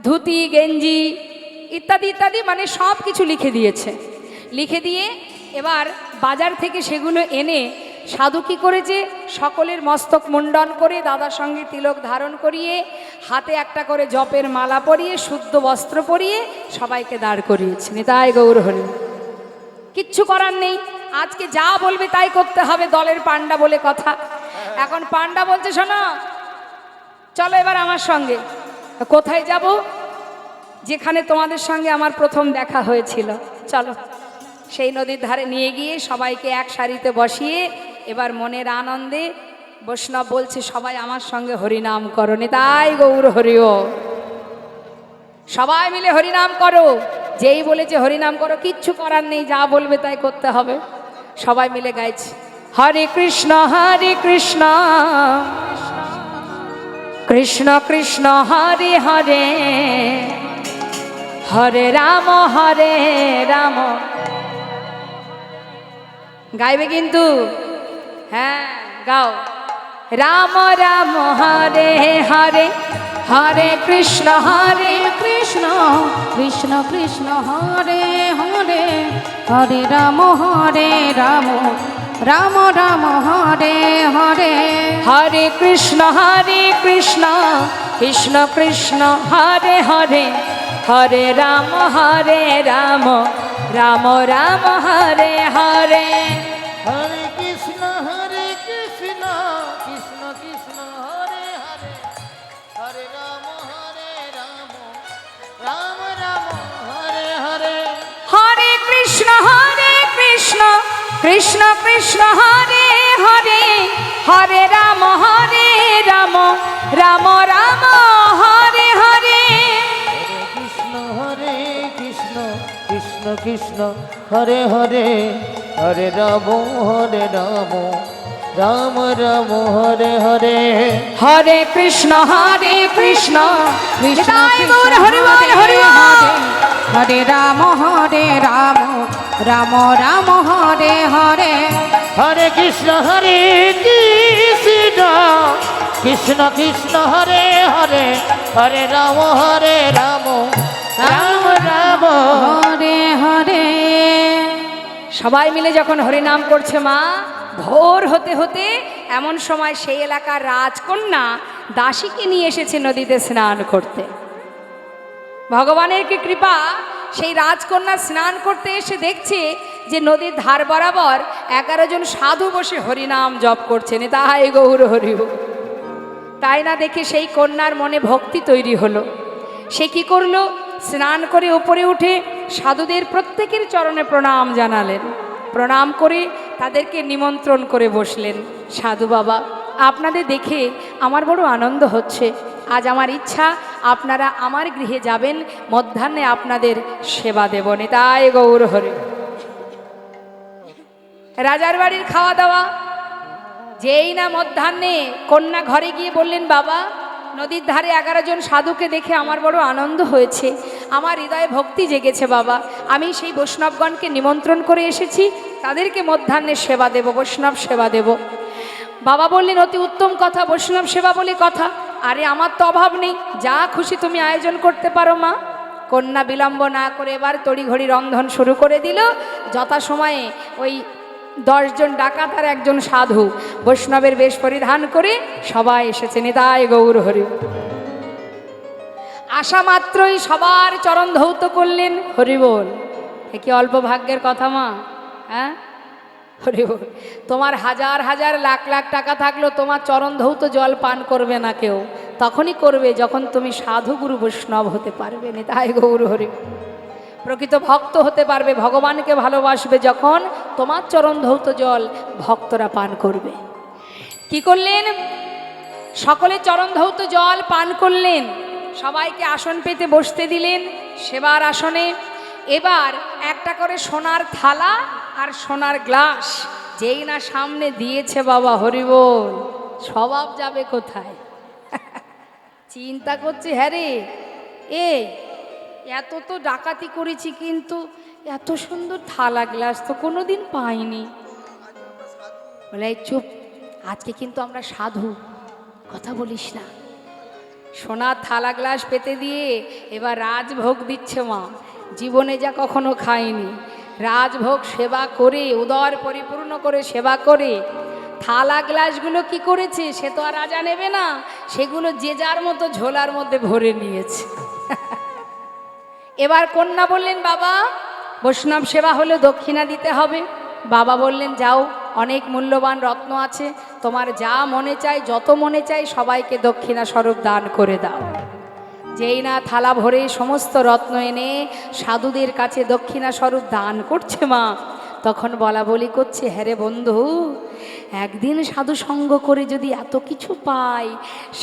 ধুতি, গেঞ্জি ইত্যাদি ইত্যাদি, মানে সব কিছু লিখে দিয়েছে। লিখে দিয়ে এবার বাজার থেকে সেগুলো এনে সাধু কী করেছে, সকলের মস্তক মুন্ডন করে, দাদার সঙ্গে তিলক ধারণ করিয়ে, হাতে একটা করে জপের মালা পরিয়ে, শুদ্ধ বস্ত্র পরিয়ে সবাইকে দাঁড় করিয়েছে। নিতাই গৌর হরি। কিচ্ছু করার নেই, আজকে যা বলবে তাই করতে হবে, দলের পান্ডা বলে কথা। এখন পান্ডা বলছে শোনো, চলো এবার আমার সঙ্গে। কোথায় যাব? যেখানে তোমাদের সঙ্গে আমার প্রথম দেখা হয়েছিল, চলো। সেই নদীর ধারে নিয়ে গিয়ে সবাইকে এক সারিতে বসিয়ে এবার মনের আনন্দে বৈষ্ণব বলছে সবাই আমার সঙ্গে হরিনাম করো। নিতাই গৌর হরিও। সবাই মিলে হরিনাম করো। যেই বলেছে হরিনাম করো, কিচ্ছু করার নেই, যা বলবে তাই করতে হবে। সবাই মিলে গাইছে, হরে কৃষ্ণ কৃষ্ণ কৃষ্ণ হরে হরে হরে রাম গাইবে কিন্তু, হ্যাঁ গাও। রাম রাম হরে হরে হরে কৃষ্ণ কৃষ্ণ কৃষ্ণ কৃষ্ণ হরে হরে হরে রাম রাম রাম হরে হরে হরে কৃষ্ণ কৃষ্ণ কৃষ্ণ হরে হরে হরে রাম রাম রাম হরে হরে। হরে কৃষ্ণ কৃষ্ণ কৃষ্ণ হরে হরে হরে রাম রাম রাম হরে হরে। হরে কৃষ্ণ কৃষ্ণ কৃষ্ণ হরে হরে হরে রাম রাম রাম হরে হরে। কৃষ্ণ কৃষ্ণ হরে হরে হরে রাম রাম রাম হরে হরে। হরে কৃষ্ণ কৃষ্ণ নিতাই গৌর হরি বল হরি বল। হরে রাম রাম রাম হরে হরে হরে কৃষ্ণ কৃষ্ণ কৃষ্ণ হরে হরে হরে রাম রাম রাম হরে হরে। সবাই মিলে যখন হরিনাম করছে মা, ভোর হতে হতে এমন সময় সেই এলাকার রাজকন্যা দাসীকে নিয়ে এসেছে নদীতে স্নান করতে। ভগবানের কি কৃপা, সেই রাজকন্যা স্নান করতে এসে দেখছে যে নদীর ধার বরাবর 11 জন সাধু বসে হরিনাম জপ করছেন। তাই গৌর হরি বল। তাই না দেখে সেই কন্যার মনে ভক্তি তৈরি হলো। সে কি করলো, স্নান করে উপরে উঠে সাধুদের প্রত্যেকের চরণে প্রণাম জানালেন। প্রণাম করে তাদেরকে নিমন্ত্রণ করে বসলেন। সাধু বাবা, আপনাদের দেখে আমার বড় আনন্দ হচ্ছে। আজ আমার ইচ্ছা আপনারা আমার গৃহে যাবেন, মধ্যাহ্নে আপনাদের সেবা দেব। নিতাই গৌর হরি। রাজার বাড়ির খাওয়া দাওয়া, যেই না মধ্যাহ্নে কন্যা ঘরে গিয়ে বললেন, বাবা নদীর ধারে 11 জন সাধুকে দেখে আমার বড় আনন্দ হয়েছে, আমার হৃদয়ে ভক্তি জেগেছে বাবা। আমি সেই বৈষ্ণবগণকে নিমন্ত্রণ করে এসেছি, তাদেরকে মধ্যাহ্নে সেবা দেব, বৈষ্ণব সেবা দেব। বাবা বললেন, অতি উত্তম কথা, বৈষ্ণব সেবা বলে কথা। আরে আমার তো অভাব নেই, যা খুশি তুমি আয়োজন করতে পারো মা। কন্যা বিলম্ব না করে এবার তড়িঘড়ি রন্ধন শুরু করে দিল। যথাসময়ে ওই 10 জন ডাকাত আর 1 জন সাধু বৈষ্ণবের বেশ পরিধান করে সবাই এসেছে। নিতাই গৌর হরি। আসা মাত্রই সবার চরণ ধৌত করলেন। হরি বল। এ কি অল্প ভাগ্যের কথা মা? হ্যাঁ, হরি বল। তোমার হাজার হাজার লাখ লাখ টাকা থাকলেও তোমার চরণ ধৌত জল পান করবে না কেউ। তখনই করবে যখন তুমি সাধু গুরু বৈষ্ণব হতে পারবে। নিতাই গৌর হরি। প্রকৃত ভক্ত হতে পারবে, ভগবানকে ভালোবাসবে যখন তোমার চরণ ধৌত জল ভক্তরা পান করবে। কি করলেন, সকলে চরণ ধৌত জল পান করলেন, সবাইকে আসন পেতে বসতে দিলেন সেবার আসনে। এবার একটা করে সোনার থালা আর সোনার গ্লাস যেই না সামনে দিয়েছে, বাবা হরি বল, স্বভাব যাবে কোথায়? চিন্তা করছে, হ্যাঁ রে, এত তো ডাকাতি করেছি কিন্তু এত সুন্দর থালা গ্লাস তো কোনোদিন পাইনি। বলে, চুপ, আজকে কিন্তু আমরা সাধু, কথা বলিস না। সোনার থালা গ্লাস পেতে দিয়ে এবার রাজভোগ দিচ্ছে মা। জীবনে যা কখনো খায়নি, রাজভোগ সেবা করে, উদর পরিপূর্ণ করে সেবা করে থালা গ্লাসগুলো কি করেছে, সে তো আর রাজা নেবে না, সেগুলো যে যার মতো ঝোলার মধ্যে ভরে নিয়েছে। এবার কন্যা বললেন, বাবা বৈষ্ণব সেবা হলে দক্ষিণা দিতে হবে। বাবা বললেন, যাও, অনেক মূল্যবান রত্ন আছে, তোমার যা মনে চাই, যত মনে চাই সবাইকে দক্ষিণা স্বরূপ দান করে দাও। যেই না থালা ভরে সমস্ত রত্ন এনে সাধুদের কাছে দক্ষিণা স্বরূপ দান করছে মা, তখন বলা বলি করছে, হ্যাঁ রে বন্ধু, একদিন সাধু সঙ্গ করে যদি এত কিছু পাই,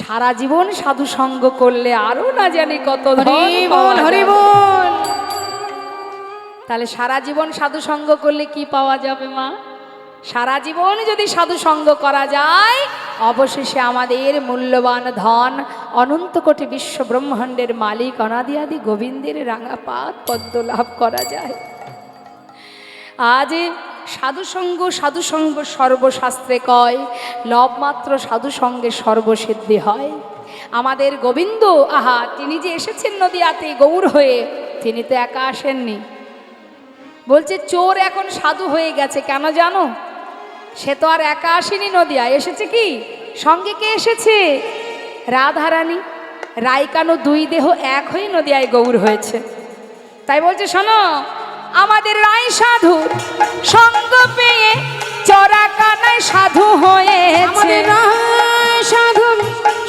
সারা জীবন সাধু সঙ্গ করলে আরো না জানি কত ধন পাওয়া যাবে। তাহলে সারা জীবন সাধু সঙ্গ করলে কি পাওয়া যাবে মা? সারা জীবন যদি সাধু সঙ্গ করা যায়, অবশেষে আমাদের মূল্যবান ধন অনন্ত কোটি বিশ্ব ব্রহ্মাণ্ডের মালিক অনাদি আদি গোবিন্দের রাঙা পাদ পদ্ম লাভ করা যায়। আজ সাধুসঙ্গ সর্বশাস্ত্রে কয়, লবমাত্র সাধুসঙ্গে সর্বসিদ্ধি হয়। আমাদের গোবিন্দ, আহা, তিনি যে এসেছেন নদিয়াতে গৌর হয়ে, তিনি তো একা আসেননি। বলছে চোর এখন সাধু হয়ে গেছে, কেন জানো? সে তো আর একা আসেনি নদিয়া, এসেছে কি সঙ্গে? কে এসেছে? রাধারানী রাইকানো, দুই দেহ এক হয়ে নদিয়ায় গৌর হয়েছে। তাই বলছে শোনো, আমাদের রায় সাধু সঙ্গ পেয়ে চোরা কানায় সাধু হয়েছে। সাধুর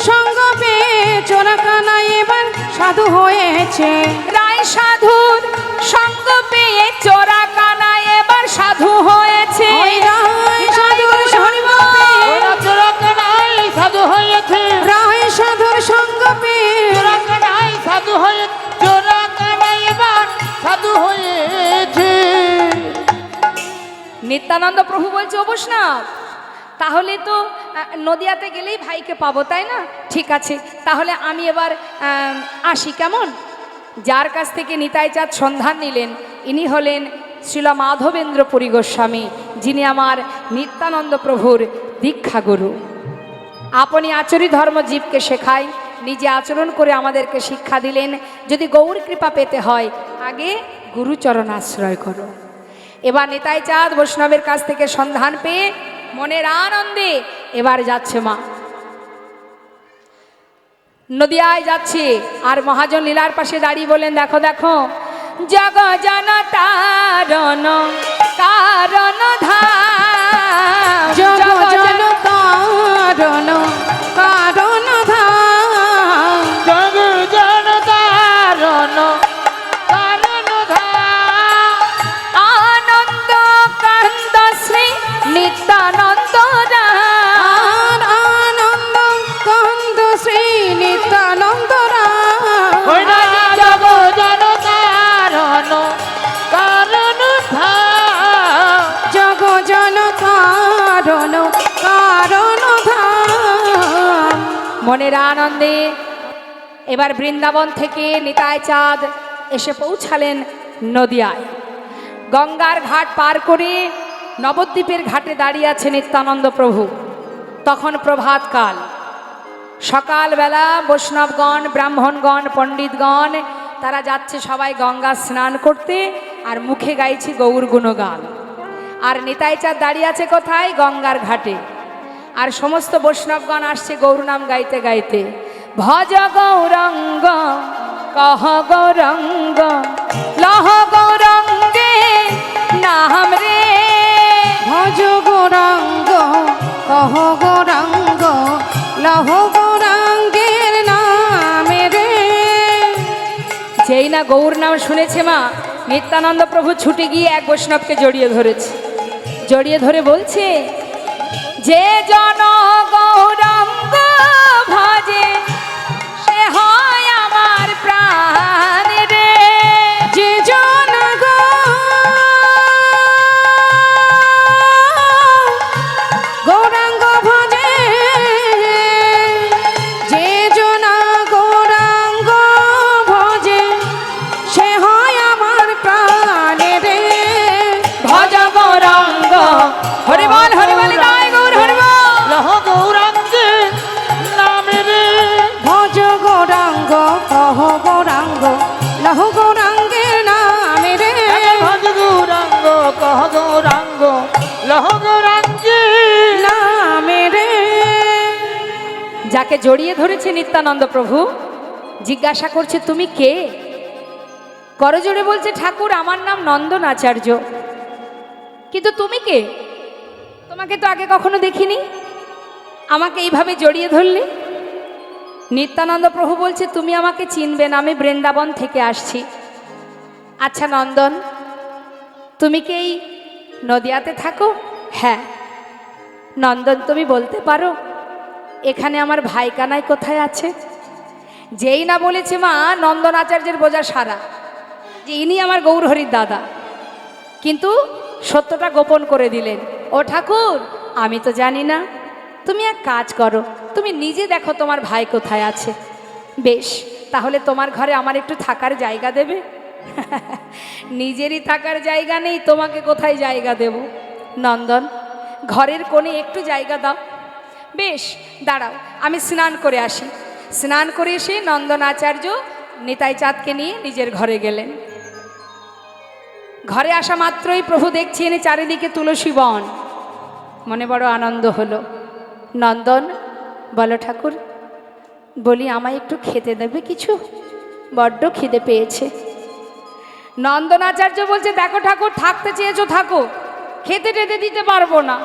সঙ্গ পেয়ে চোরা কানায় এবার সাধু হয়েছে। রায় সাধুর সঙ্গ পেয়ে চোরা কানায় এবার সাধু হয়েছে। সাধু হয়েছে, রায় সাধুর সঙ্গ পেয়ে চোরা কানাই সাধু হয়ে, চোরা কানাই এবার সাধু হয়েছে। নিত্যানন্দ প্রভু বলছে, ও বৈষ্ণব, তাহলে তো নদিয়াতে গেলেই ভাইকে পাবো, তাই না? ঠিক আছে, তাহলে আমি এবার আসি, কেমন? যার কাছ থেকে নিতাই চাঁদ সন্ধান নিলেন, ইনি হলেন শ্রীল মাধবেন্দ্র পুরী গোস্বামী, যিনি আমার নিত্যানন্দ প্রভুর দীক্ষাগুরু। আপনি আচরি ধর্ম জীবকে শেখায়, নিজে আচরণ করে আমাদেরকে শিক্ষা দিলেন, যদি গৌর কৃপা পেতে হয় আগে গুরুচরণ আশ্রয় করো। এবার নিতাই চাঁদ বৈষ্ণবের কাছ থেকে সন্ধান পেয়ে মনের আনন্দে এবার যাচ্ছে মা, নদিয়ায় যাচ্ছে। আর মহাজন লীলার পাশে দাঁড়িয়ে বলেন, দেখো দেখো, জগ জন তারণ কারণ ধাম, জগ জন কারণ কারণ ধাম, জগ জন তারণ কারণ ধাম, আনন্দ কান্দ শ্রী নিত্যানন্দ রাম, আনন্দ কান্দ শ্রী নিত্যানন্দ রাম। ওই না জগ জন তারণ কারণ ধাম, জগ জন কারণ কারণ ধাম। মনের আনন্দে এবার বৃন্দাবন থেকে নিতাই চাঁদ এসে পৌঁছালেন নদিয়ায়। গঙ্গার ঘাট পার করে নবদ্বীপের ঘাটে দাঁড়িয়ে আছে নিত্যানন্দ প্রভু। তখন প্রভাতকাল, সকালবেলা বৈষ্ণবগণ, ব্রাহ্মণগণ, পণ্ডিতগণ তারা যাচ্ছে সবাই গঙ্গা স্নান করতে, আর মুখে গাইছে গৌর গুণগান। আর নিতাই চাঁদ দাঁড়িয়ে আছে কোথায়? গঙ্গার ঘাটে। আর সমস্ত বৈষ্ণবগণ আসছে গৌর নাম গাইতে গাইতে, ভজ গৌরঙ্গ কহ গৌরঙ্গ লহ গৌরঙ্গে নাম রে, ভজ গৌরাঙ্গ কহ গৌরাঙ্গ লহ গৌরাঙ্গের নামে রে। যেই না গৌর নাম শুনেছে মা, নিত্যানন্দ প্রভু ছুটে গিয়ে এক বৈষ্ণবকে জড়িয়ে ধরেছে। জড়িয়ে ধরে বলছে, যে জন গৌরঙ্গ ভজে সে হয় আমার প্রাণ রে, যে জন গৌরাঙ্গ ভজে, যে জন গৌরাঙ্গ ভজে সে হয় আমার প্রাণে রে। ভজ গৌরঙ্গ হরিবল হরিবল গায় গৌর হরিবল, লহ গৌরাঙ্গে নামে রে, ভজ গৌরাঙ্গ কহ গৌরাঙ্গ লহ গৌরাঙ্গের নামে রে। ভজ গৌরাঙ্গ কহ গৌরাঙ্গ লহ গৌরাঙ্গে নামে রে। যাকে জড়িয়ে ধরেছে নিত্যানন্দ প্রভু জিজ্ঞাসা করছে, তুমি কে? করজোড়ে বলছে, ঠাকুর আমার নাম নন্দন আচার্য। কিন্তু তুমি কে? তোমাকে তো আগে কখনো দেখিনি, আমাকে এইভাবে জড়িয়ে ধরলে। নিত্যানন্দ প্রভু বলছে, তুমি আমাকে চিনবে না, আমি বৃন্দাবন থেকে আসছি। আচ্ছা নন্দন, তুমি কি এই নদিয়াতে থাকো? হ্যাঁ। নন্দন, তুমি বলতে পারো এখানে আমার ভাই কানাই কোথায় আছে? যেই না বলেছে মা, নন্দন আচার্যের বোঝা সারা যে ইনি আমার গৌরহরির দাদা, কিন্তু সত্যটা গোপন করে দিলেন। ও ঠাকুর, আমি তো জানি না, তুমি এক কাজ করো, তুমি নিজে দেখো তোমার ভাই কোথায় আছে। বেশ, তাহলে তোমার ঘরে আমার একটু থাকার জায়গা দেবে? নিজেরই থাকার জায়গা নেই, তোমাকে কোথায় জায়গা দেব? নন্দন, ঘরের কোণে একটু জায়গা দাও। বেশ, দাঁড়াও, আমি স্নান করে আসি। স্নান করে এসে নন্দন আচার্য নিতাই চাঁদকে নিয়ে নিজের ঘরে গেলেন। ঘরে আসা মাত্রই প্রভু দেখছেন চারিদিকে তুলসী বন। মনে বড় আনন্দ হলো। নন্দন, বলো ঠাকুর, বলি আমায় একটু খেতে দেবে কিছু? বড্ড খিদে পেয়েছে। নন্দন আচার্য বলছে, দেখো ঠাকুর, থাকতে চেয়েছো থাকো, খেতে টেতে দিতে পারবো না,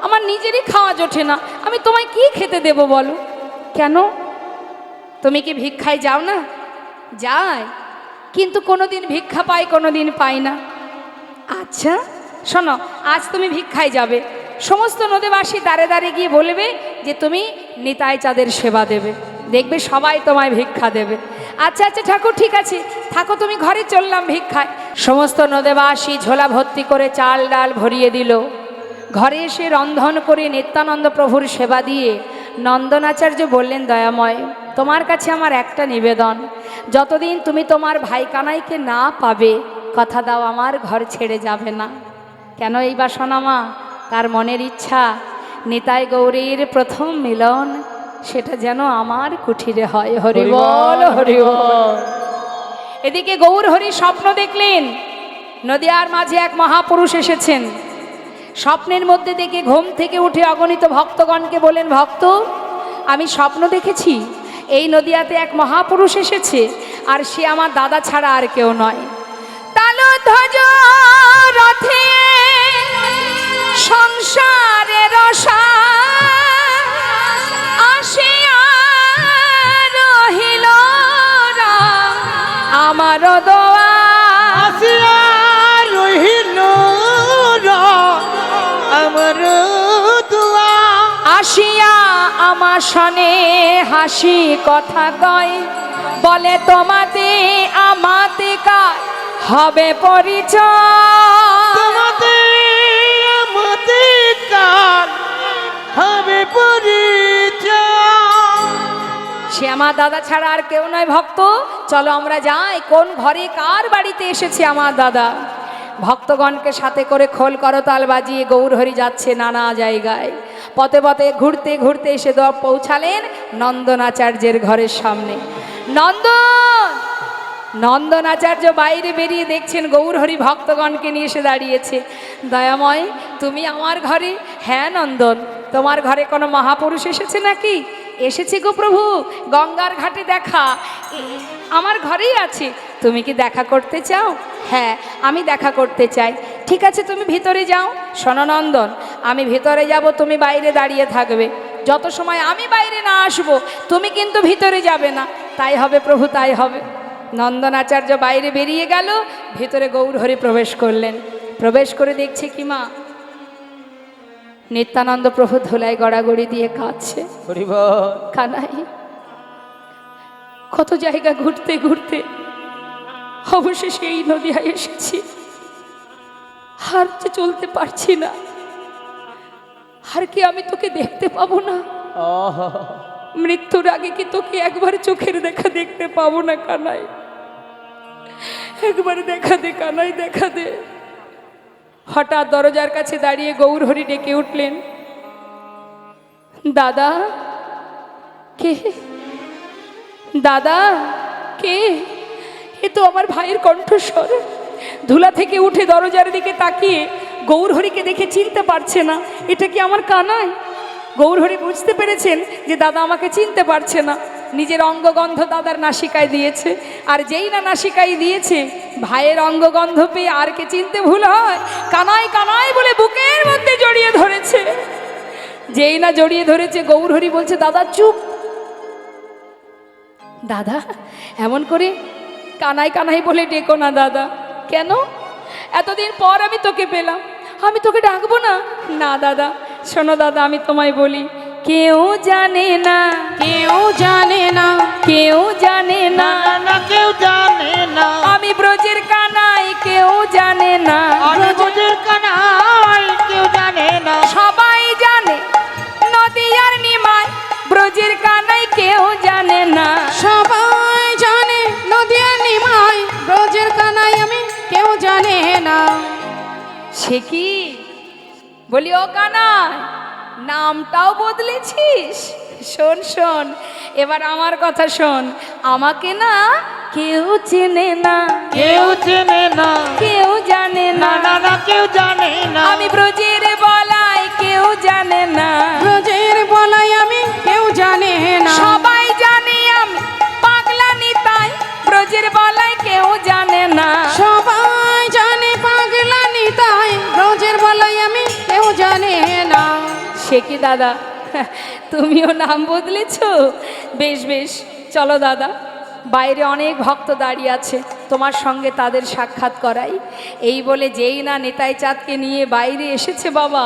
আমার নিজেরই খাওয়া জোটে না, আমি তোমায় কি খেতে দেব বলো? কেন, তুমি কি ভিক্ষায় যাও না? যাই, কিন্তু কোনোদিন ভিক্ষা পাই, কোনোদিন পাই না। আচ্ছা শোনো, আজ তুমি ভিক্ষায় যাবে, সমস্ত নদীবাসী দাঁড়ে দাঁড়িয়ে গিয়ে বলবে যে তুমি নিতাই চাঁদের সেবা দেবে, দেখবে সবাই তোমায় ভিক্ষা দেবে। আচ্ছা আচ্ছা ঠাকুর, ঠিক আছে, থাকো তুমি ঘরে, চললাম ভিক্ষায়। সমস্ত নদীবাসী ঝোলা ভর্তি করে চাল ডাল ভরিয়ে দিল। ঘরে এসে রন্ধন করে নিত্যানন্দ প্রভুর সেবা দিয়ে নন্দনাচার্য বললেন, দয়াময়, তোমার কাছে আমার একটা নিবেদন, যতদিন তুমি তোমার ভাই কানাইকে না পাবে, কথা দাও আমার ঘর ছেড়ে যাবে না। কেন এই বাসনা মা? তার মনের ইচ্ছা নিতাই গৌরীর প্রথম মিলন সেটা যেন আমার কুঠিরে হয়। হরি বল, হরি বল। এদিকে গৌর হরি স্বপ্ন দেখলেন, নদিয়ার মাঝে এক মহাপুরুষ এসেছেন। স্বপ্নের মধ্যে দেখে ঘুম থেকে উঠে অগণিত ভক্তগণকে বলেন, ভক্ত, আমি স্বপ্ন দেখেছি এই নদিয়াতে এক মহাপুরুষ এসেছে, আর সে আমার দাদা ছাড়া আর কেউ নয়। তালধ্বজ রথে সংসারের আসিয়া রহিল আমার দোয়া, আসিয়া রহিল আমার দুয়া, আসিয়া আমার সনে হাসি কথা কয়, বলে তোমাতে আমাতে কার হবে পরিচয়, তোমাতে আমাতে কার হবে পরিচয়। সে আমার দাদা ছাড়া আর কেউ নয়। ভক্ত, চলো আমরা যাই, কোন ঘরে কার বাড়িতে এসেছে আমার দাদা। ভক্তগণকে সাথে করে খোল করতাল বাজিয়ে গৌরহরি যাচ্ছে নানা জায়গায়। পথে পথে ঘুরতে ঘুরতে এসে পৌঁছালেন নন্দনাচার্যের ঘরের সামনে। নন্দনাচার্য বাইরে বেরিয়ে দেখছেন গৌরহরি ভক্তগণকে নিয়ে এসে দাঁড়িয়েছে। দয়াময়, তুমি আমার ঘরে? হ্যাঁ নন্দন, তোমার ঘরে কোনো মহাপুরুষ এসেছে নাকি? এসেছে গো প্রভু, গঙ্গার ঘাটে দেখা, আমার ঘরেই আছে। তুমি কি দেখা করতে চাও? হ্যাঁ, আমি দেখা করতে চাই। ঠিক আছে, তুমি ভিতরে যাও। শোনো নন্দন, আমি ভিতরে যাব, তুমি বাইরে দাঁড়িয়ে থাকবে। যত সময় আমি বাইরে না আসবো তুমি কিন্তু ভিতরে যাবে না। তাই হবে প্রভু, তাই হবে। নন্দনাচার্য বাইরে বেরিয়ে গেল, ভিতরে গৌরহরি প্রবেশ করলেন। প্রবেশ করে দেখছে কি মা, নিত্যানন্দ প্রভু ধুলায় গড়াগড়ি দিয়ে কাঁদছে। হরি বল। কানাই, কত জায়গা ঘুরতে ঘুরতে অবশেষে এই নদিয়ায় এসেছি, আর যে চলতে পারছি না, আর কি আমি তোকে দেখতে পাবো না? মৃত্যুর আগে কি তোকে একবার চোখের দেখা দেখতে পাবো না কানাই? একবার দেখা দে কানাই, দেখা দে। হঠাৎ দরজার কাছে দাঁড়িয়ে গৌরহরি ডেকে উঠলেন, দাদা। কে? দাদা কে? এ তো আমার ভাইয়ের কণ্ঠস্বর। ধুলা থেকে উঠে দরজার দিকে তাকিয়ে গৌরহরিকে দেখে চিনতে পারছে না, এটা কি আমার কানাই? গৌরহরি বুঝতে পেরেছেন যে দাদা আমাকে চিনতে পারছে না। নিজের অঙ্গগন্ধ দাদার নাসিকায় দিয়েছে, আর যেই না নাসিকায় দিয়েছে, ভাইয়ের অঙ্গগন্ধ পেয়ে আর কে চিনতে ভুল হয়? কানাই কানাই বলে বুকের মধ্যে জড়িয়ে ধরেছে। যেই না জড়িয়ে ধরেছে, গৌরহরি বলছে, দাদা চুপ। দাদা, এমন করে কানাই কানাই বলে ডেকো না দাদা। কেন? এতদিন পর আমি তোকে পেলাম, আমি তোকে ডাকবো না? না দাদা, শোনো দাদা, আমি তোমায় বলি, কেউ জানে না, কেউ জানে না, কেউ জানে না, না কেউ জানে না, আমি ব্রজের কানাই, কেউ জানে না, আমি ব্রজের কানাই, কেউ জানে না। না সবাই জানে নদিয়ার নিমাই ব্রজের কানাই কেউ জানে না। সবাই জানে নদিয়ার নিমাই ব্রজের কানাই আমি কেউ জানে না। সে কি বলি ও কানাই, নামটাও বদলেছিস? শোন শোন, এবার আমার কথা শোন। আমাকে না কেউ চেনে না, কেউ চেনে না, কেউ জানে না না। না না কেউ জানে না। আমি ব্রজের বলাই কেউ জানে না। ব্রজের বলাই আমি কেউ জানে না। সবাই জানে আমি পাগলা নিতাই, ব্রজের বলাই কেউ জানে না। সবাই জানে পাগলা নিতাই ব্রজের বলাই আমি কেউ জানে না। সে কি দাদা, তুমিও নাম বদলেছো? বেশ বেশ, চলো দাদা, বাইরে অনেক ভক্ত দাঁড়িয়ে আছে, তোমার সঙ্গে তাদের সাক্ষাৎ করাই। এই বলে যেই না নিতাই চাঁদকে নিয়ে বাইরে এসেছে বাবা,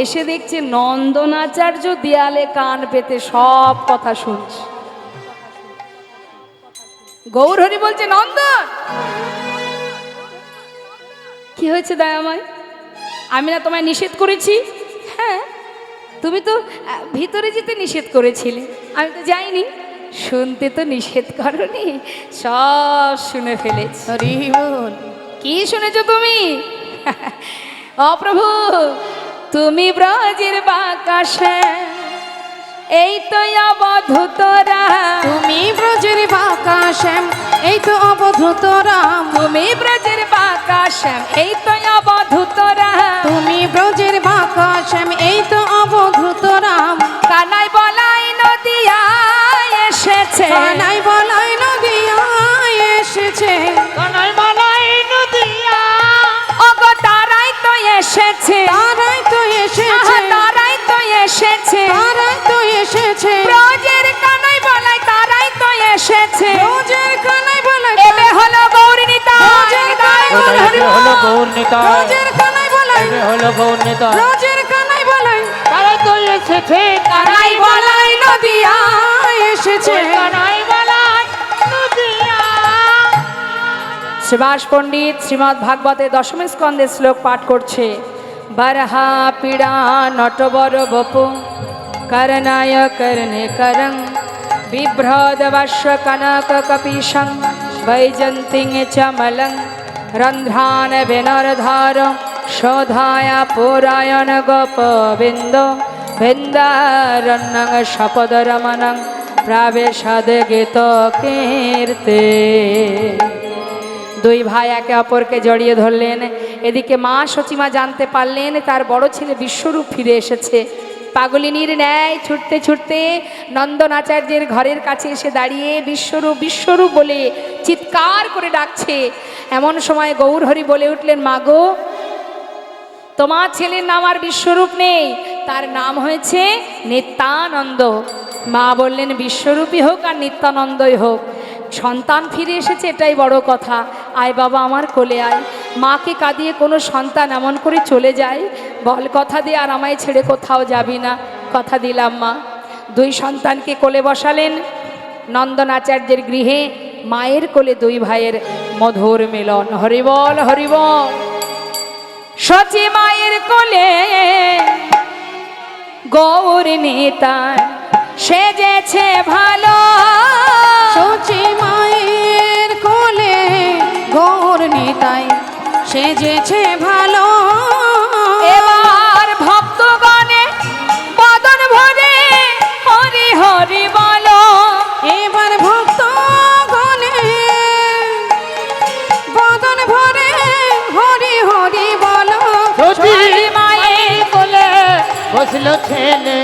এসে দেখছে নন্দনাচার্য দেয়ালে কান পেতে সব কথা শুনছে। গৌরহরি বলছে, নন্দন কি হয়েছে দয়াময়? আমি না তোমায় নিষেধ করেছি? হ্যাঁ, তুমি তো ভিতরে যেতে নিষেধ করেছিলে, আমি তো যাইনি। শুনতে তো নিষেধ করনি, সব শুনে ফেলেছি। হরি বল। কি শুনেছো তুমি? ও প্রভু, তুমি ব্রজের বাকাশে এই তো অবধূতরা। তুমি ব্রজের বাঁকা শ্যাম এই তো অবধূত রাম। তুমি ব্রজের বাকাশে এই তো অবধূতরা। তুমি ব্রজের বাঁকা শ্যাম এই তো অবধূত রাম। কানাই বলাই নদিয়ায় এসেছে, কানাই বলাই নদিয়ায় এসেছে। কানাই বলাই নদিয়া, ওগো তারাই তো এসেছে, তারাই তো এসেছে। আহা, তারাই তো এসেছে। তারাই তো এসেছে। ব্রজের কানাই বলাই তারাই তো এসেছে। ব্রজের কানাই বলাই এবে হলো গৌরী নিতাই। ব্রজের কানাই বলাই এবে হলো গৌর নিতাই, ব্রজের কানাই বলাই এবে হলো গৌর নিতাই। ব্রজের কানাই বলাই তারা তো এসেছে, কানাই বলাই নদিয়ায় এসেছে। কানাই বলাই নদিয়া। সুভাষ পণ্ডিত শ্রীমদ্ ভাগবতে দশম স্কন্ধে শ্লোক পাঠ করছে। বরহা পীড়া নটবর বপু করনায় করণে করং বিভ্রদ বশ্ব কনক কপিশং বৈজন্তিং চমলং রন্ধ্রান বিনর্ধার শোধায় পুরায়ণ গোপবিন্দ বৃন্দারণ্যং শপদরমণং প্রবেশাদ গীত কীর্তে। দুই ভাই একে অপরকে জড়িয়ে ধরলেন। এদিকে মা সচিমা জানতে পারলেন তার বড় ছেলে বিশ্বরূপ ফিরে এসেছে। পাগলিনীর ন্যায় ছুটতে ছুটতে নন্দনাচার্যের ঘরের কাছে এসে দাঁড়িয়ে বিশ্বরূপ বিশ্বরূপ বলে চিৎকার করে ডাকছে। এমন সময় গৌরহরি বলে উঠলেন, মাগো, তোমার ছেলের নাম আর বিশ্বরূপ নেই, তার নাম হয়েছে নিত্যানন্দ। মা বললেন, বিশ্বরূপই হোক আর নিত্যানন্দই হোক, সন্তান ফিরে এসেছে এটাই বড় কথা। আয় বাবা, আমার কোলে আয়। মাকে কাঁদিয়ে কোনো সন্তান এমন করে চলে যায়? বল, কথা দিয়ে আর আমায় ছেড়ে কোথাও যাবি না। কথা দিলাম মা। দুই সন্তানকে কোলে বসালেন। নন্দনাচার্যের গৃহে মায়ের কোলে দুই ভাইয়ের মধুর মিলন। হরিবল হরিবল। সচি মায়ের কোলে গৌর নিতাই সেজেছে ভালো। সচি মায়ের কোলে গৌর নিতাই সেজেছে ভালো। এবার ভক্তগণে বদন ভরে হরি হরি বলো। এবার ভক্ত গণে বদন ভরে হরি হরি বলো। সতী মায়ের কোলে বসলো ছেলে,